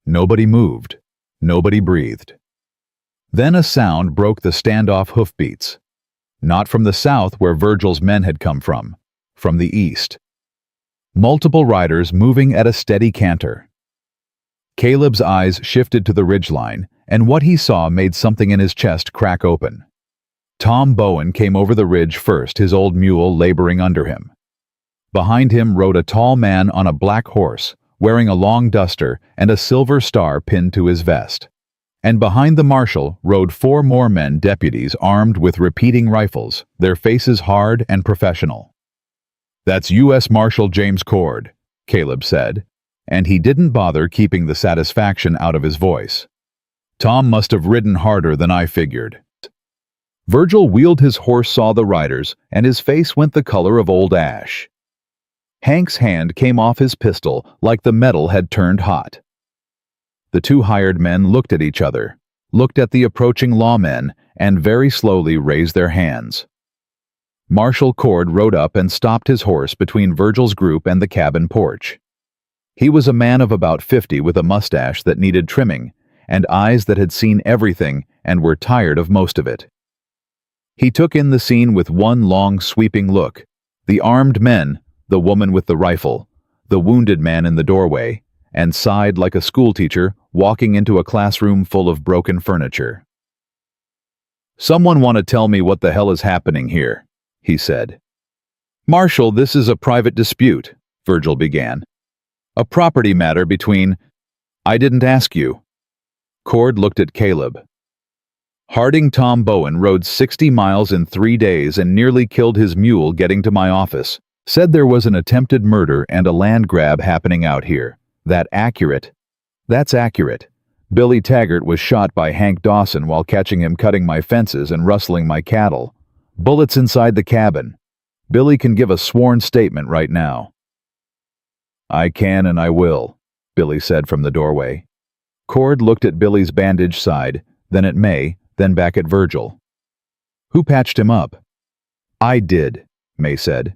Nobody moved. Nobody breathed. Then a sound broke the standoff hoofbeats. Not from the south where Virgil's men had come from the east. Multiple riders moving at a steady canter. Caleb's eyes shifted to the ridgeline, and what he saw made something in his chest crack open. Tom Bowen came over the ridge first, his old mule laboring under him. Behind him rode a tall man on a black horse, wearing a long duster and a silver star pinned to his vest. And behind the marshal rode 4 more men, deputies armed with repeating rifles, their faces hard and professional. "That's U.S. Marshal James Cord," Caleb said, and he didn't bother keeping the satisfaction out of his voice. "Tom must have ridden harder than I figured." Virgil wheeled his horse, saw the riders, and his face went the color of old ash. Hank's hand came off his pistol like the metal had turned hot. The 2 hired men looked at each other, looked at the approaching lawmen, and very slowly raised their hands. Marshal Cord rode up and stopped his horse between Virgil's group and the cabin porch. He was a man of about 50 with a mustache that needed trimming, and eyes that had seen everything and were tired of most of it. He took in the scene with one long sweeping look, the armed men, the woman with the rifle, the wounded man in the doorway, and sighed like a schoolteacher walking into a classroom full of broken furniture. "Someone want to tell me what the hell is happening here?" he said. "Marshal, this is a private dispute," Virgil began. "A property matter between—" "I didn't ask you." Cord looked at Caleb. "Harding Tom Bowen rode 60 miles in 3 days and nearly killed his mule getting to my office. Said there was an attempted murder and a land grab happening out here. That accurate?" "That's accurate. Billy Taggart was shot by Hank Dawson while catching him cutting my fences and rustling my cattle. Bullets inside the cabin. Billy can give a sworn statement right now." "I can and I will," Billy said from the doorway. Cord looked at Billy's bandaged side, then at May, then back at Virgil. "Who patched him up?" "I did," May said.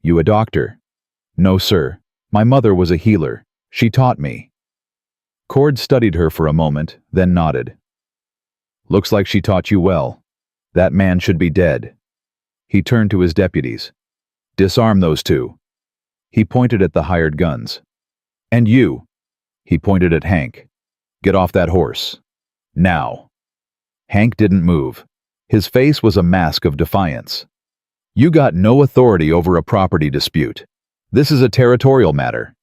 "You a doctor?" "No, sir. My mother was a healer. She taught me." Cord studied her for a moment, then nodded. "Looks like she taught you well. That man should be dead." He turned to his deputies. "Disarm those 2. He pointed at the hired guns. "And you," he pointed at Hank. "Get off that horse. Now." Hank didn't move. His face was a mask of defiance. "You got no authority over a property dispute. This is a territorial matter."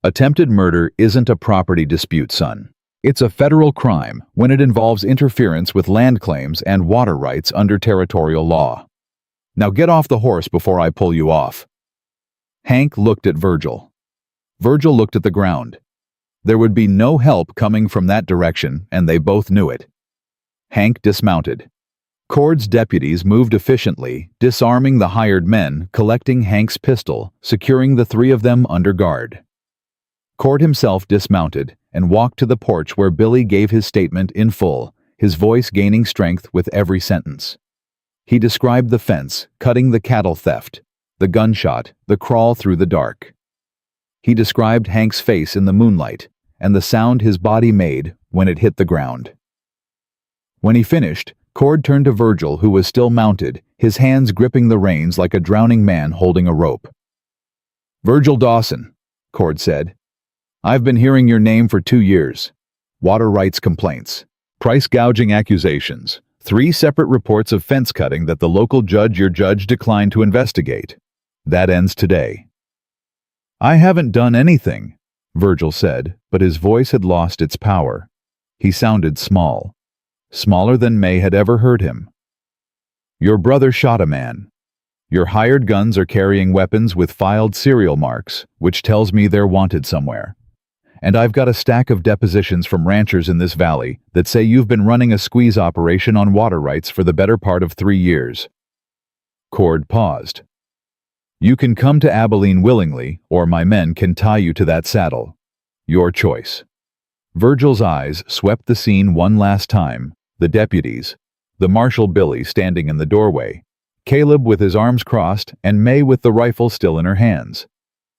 "Attempted murder isn't a property dispute, son. It's a federal crime when it involves interference with land claims and water rights under territorial law. Now get off the horse before I pull you off." Hank looked at Virgil. Virgil looked at the ground. There would be no help coming from that direction, and they both knew it. Hank dismounted. Cord's deputies moved efficiently, disarming the hired men, collecting Hank's pistol, securing the three of them under guard. Cord himself dismounted and walked to the porch where Billy gave his statement in full, his voice gaining strength with every sentence. He described the fence, cutting the cattle theft, the gunshot, the crawl through the dark. He described Hank's face in the moonlight and the sound his body made when it hit the ground. When he finished, Cord turned to Virgil, who was still mounted, his hands gripping the reins like a drowning man holding a rope. "Virgil Dawson," Cord said. "I've been hearing your name for 2 years. Water rights complaints, price gouging accusations, 3 separate reports of fence cutting that the local your judge declined to investigate. That ends today." "I haven't done anything," Virgil said, but his voice had lost its power. He sounded small. Smaller than May had ever heard him. "Your brother shot a man. Your hired guns are carrying weapons with filed serial marks, which tells me they're wanted somewhere. And I've got a stack of depositions from ranchers in this valley that say you've been running a squeeze operation on water rights for the better part of 3 years. Cord paused. "You can come to Abilene willingly, or my men can tie you to that saddle. Your choice." Virgil's eyes swept the scene one last time. The deputies, the Marshal Billy standing in the doorway, Caleb with his arms crossed, and May with the rifle still in her hands.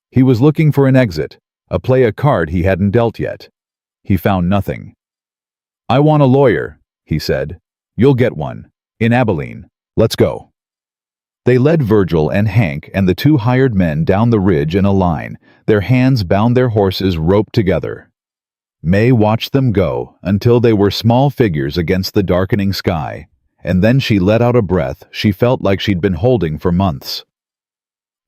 He was looking for an exit, a play a card he hadn't dealt yet. He found nothing. "I want a lawyer," he said. "You'll get one. In Abilene. Let's go." They led Virgil and Hank and the 2 hired men down the ridge in a line, their hands bound their horses roped together. May watched them go until they were small figures against the darkening sky, and then she let out a breath she felt like she'd been holding for months.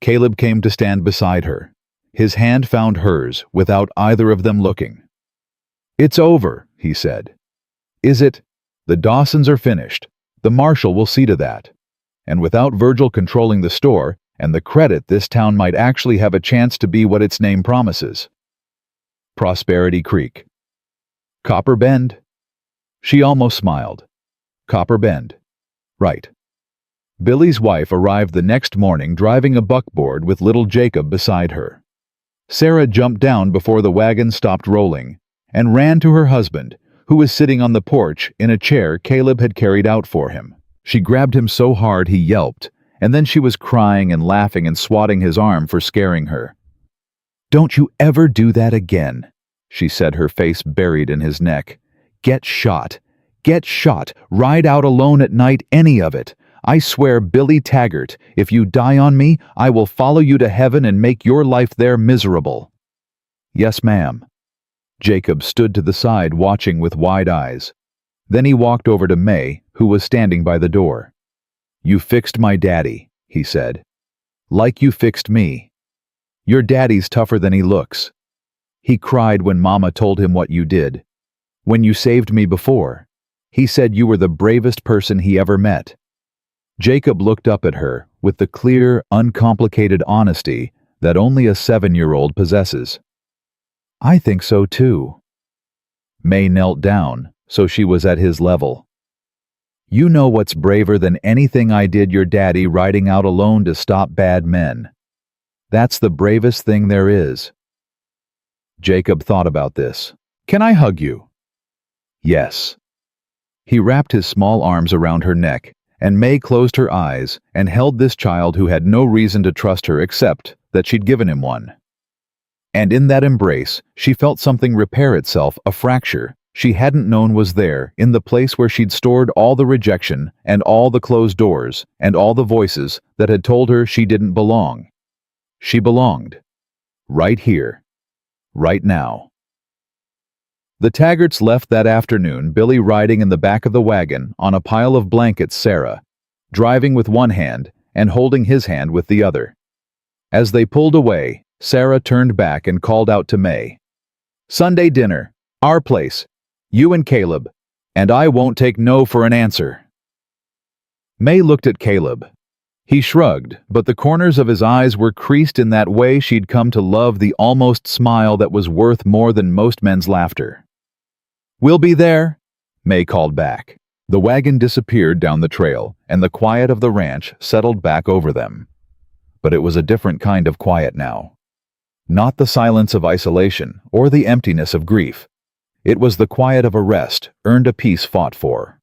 Caleb came to stand beside her. His hand found hers without either of them looking. "It's over," he said. "Is it? The Dawsons are finished. The marshal will see to that. And without Virgil controlling the store and the credit, this town might actually have a chance to be what its name promises. Prosperity Creek. Copper Bend?" She almost smiled. Copper Bend. Right. Billy's wife arrived the next morning driving a buckboard with little Jacob beside her. Sarah jumped down before the wagon stopped rolling and ran to her husband, who was sitting on the porch in a chair Caleb had carried out for him. She grabbed him so hard he yelped, and then she was crying and laughing and swatting his arm for scaring her. "Don't you ever do that again," she said, her face buried in his neck. "Get shot. Get shot. Ride out alone at night, any of it. I swear, Billy Taggart, if you die on me, I will follow you to heaven and make your life there miserable." "Yes, ma'am." Jacob stood to the side watching with wide eyes. Then he walked over to May, who was standing by the door. "You fixed my daddy," he said. "Like you fixed me. Your daddy's tougher than he looks. He cried when Mama told him what you did. When you saved me before, he said you were the bravest person he ever met." Jacob looked up at her with the clear, uncomplicated honesty that only a 7-year-old possesses. "I think so too." May knelt down, so she was at his level. "You know what's braver than anything I did, your daddy riding out alone to stop bad men. That's the bravest thing there is." Jacob thought about this. "Can I hug you?" "Yes." He wrapped his small arms around her neck, and May closed her eyes and held this child who had no reason to trust her except that she'd given him one. And in that embrace, she felt something repair itself, a fracture she hadn't known was there in the place where she'd stored all the rejection and all the closed doors and all the voices that had told her she didn't belong. She belonged. Right here. Right now. The Taggarts left that afternoon, Billy riding in the back of the wagon on a pile of blankets, Sarah, driving with one hand and holding his hand with the other. As they pulled away, Sarah turned back and called out to May. "Sunday dinner. Our place. You and Caleb. And I won't take no for an answer." May looked at Caleb. He shrugged, but the corners of his eyes were creased in that way she'd come to love, the almost smile that was worth more than most men's laughter. "We'll be there," May called back. The wagon disappeared down the trail, and the quiet of the ranch settled back over them. But it was a different kind of quiet now. Not the silence of isolation or the emptiness of grief. It was the quiet of a rest, earned a peace fought for.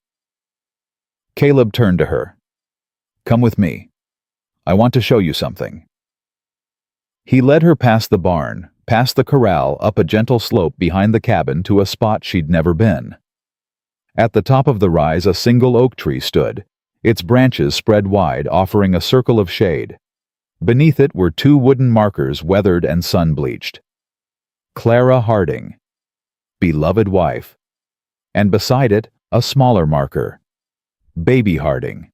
Caleb turned to her. "Come with me. I want to show you something." He led her past the barn, past the corral, up a gentle slope behind the cabin to a spot she'd never been. At the top of the rise, a single oak tree stood, its branches spread wide, offering a circle of shade. Beneath it were two wooden markers, weathered and sun-bleached. Clara Harding, beloved wife. And beside it, a smaller marker. Baby Harding,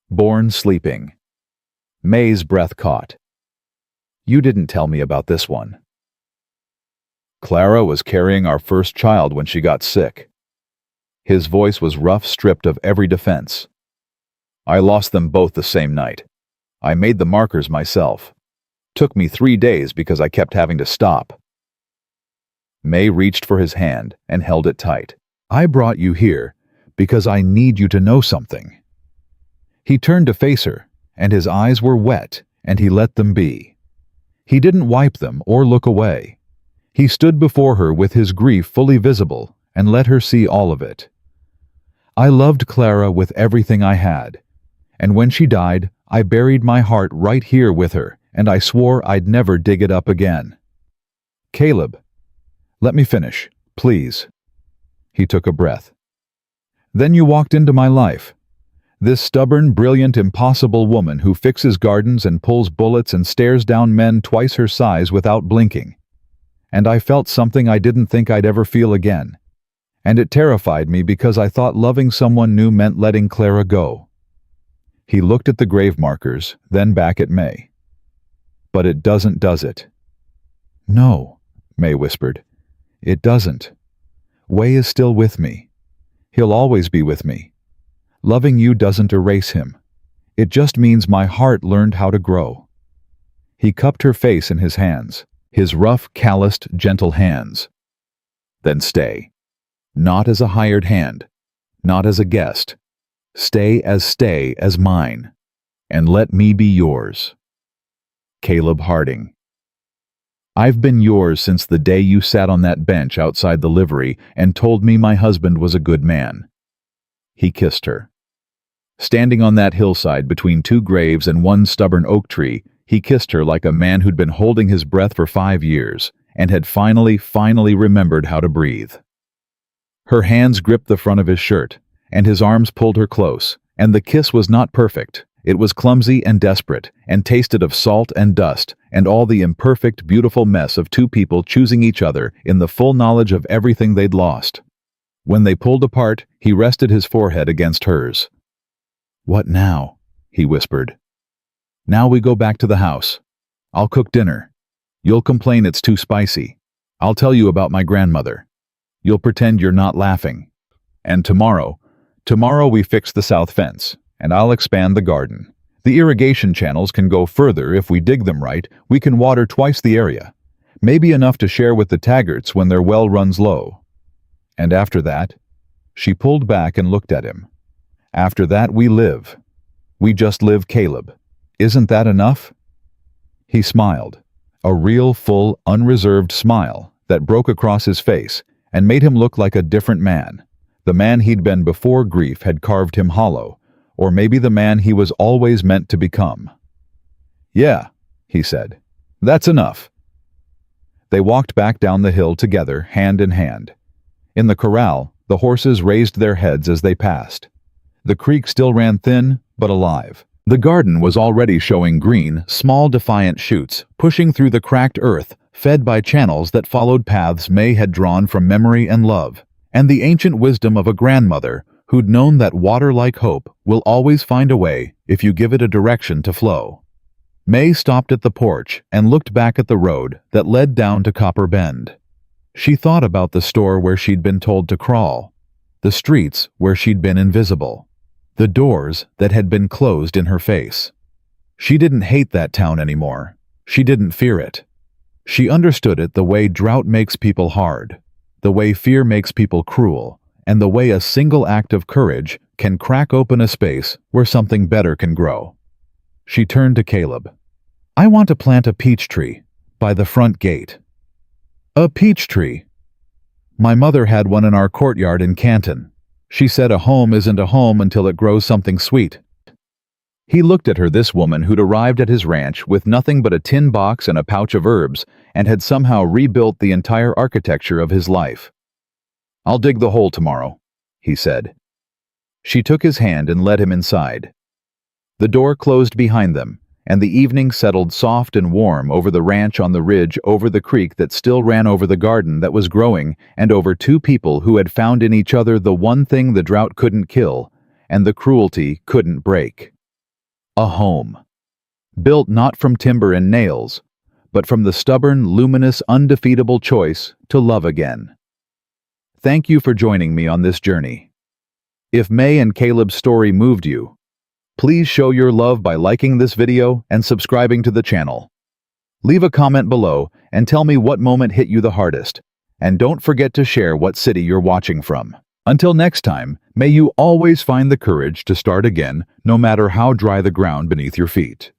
born sleeping. May's breath caught. "You didn't tell me about this one." "Clara was carrying our first child when she got sick." His voice was rough, stripped of every defense. "I lost them both the same night. I made the markers myself. Took me 3 days because I kept having to stop." May reached for his hand and held it tight. "I brought you here because I need you to know something." He turned to face her, and his eyes were wet, and he let them be. He didn't wipe them or look away. He stood before her with his grief fully visible and let her see all of it. "I loved Clara with everything I had, and when she died, I buried my heart right here with her, and I swore I'd never dig it up again." "Caleb, let me finish, please." He took a breath. "Then you walked into my life. This stubborn, brilliant, impossible woman who fixes gardens and pulls bullets and stares down men twice her size without blinking. And I felt something I didn't think I'd ever feel again. And it terrified me because I thought loving someone new meant letting Clara go." He looked at the grave markers, then back at May. "But it doesn't, does it?" "No," May whispered. "It doesn't. Way is still with me. He'll always be with me. Loving you doesn't erase him. It just means my heart learned how to grow." He cupped her face in his hands, his rough, calloused, gentle hands. "Then stay. Not as a hired hand, not as a guest. Stay as mine, and let me be yours." Caleb Harding. "I've been yours since the day you sat on that bench outside the livery and told me my husband was a good man." He kissed her. Standing on that hillside between two graves and one stubborn oak tree, he kissed her like a man who'd been holding his breath for 5 years and had finally remembered how to breathe. Her hands gripped the front of his shirt, and his arms pulled her close, and the kiss was not perfect. It was clumsy and desperate, and tasted of salt and dust, and all the imperfect, beautiful mess of two people choosing each other in the full knowledge of everything they'd lost. When they pulled apart, he rested his forehead against hers. "What now?" he whispered. "Now we go back to the house. I'll cook dinner. You'll complain it's too spicy. I'll tell you about my grandmother. You'll pretend you're not laughing. And tomorrow we fix the south fence, and I'll expand the garden. The irrigation channels can go further if we dig them right. We can water twice the area, maybe enough to share with the Taggarts when their well runs low. And after that," she pulled back and looked at him. "After that we live. We just live, Caleb. Isn't that enough?" He smiled, a real, full, unreserved smile that broke across his face and made him look like a different man. The man he'd been before grief had carved him hollow, or maybe the man he was always meant to become. "Yeah," he said. "That's enough." They walked back down the hill together, hand in hand. In the corral, the horses raised their heads as they passed. The creek still ran thin, but alive. The garden was already showing green, small defiant shoots, pushing through the cracked earth, fed by channels that followed paths May had drawn from memory and love, and the ancient wisdom of a grandmother who'd known that water like hope will always find a way if you give it a direction to flow. May stopped at the porch and looked back at the road that led down to Copper Bend. She thought about the store where she'd been told to crawl, the streets where she'd been invisible, the doors that had been closed in her face. She didn't hate that town anymore. She didn't fear it. She understood it the way drought makes people hard, the way fear makes people cruel, and the way a single act of courage can crack open a space where something better can grow. She turned to Caleb. "I want to plant a peach tree by the front gate." "A peach tree?" "My mother had one in our courtyard in Canton. She said a home isn't a home until it grows something sweet." He looked at her, this woman who'd arrived at his ranch with nothing but a tin box and a pouch of herbs and had somehow rebuilt the entire architecture of his life. "I'll dig the hole tomorrow," he said. She took his hand and led him inside. The door closed behind them, and the evening settled soft and warm over the ranch on the ridge, over the creek that still ran over the garden that was growing, and over two people who had found in each other the one thing the drought couldn't kill and the cruelty couldn't break. A home. Built not from timber and nails, but from the stubborn, luminous, undefeatable choice to love again. Thank you for joining me on this journey. If May and Caleb's story moved you, please show your love by liking this video and subscribing to the channel. Leave a comment below and tell me what moment hit you the hardest, and don't forget to share what city you're watching from. Until next time, may you always find the courage to start again, no matter how dry the ground beneath your feet.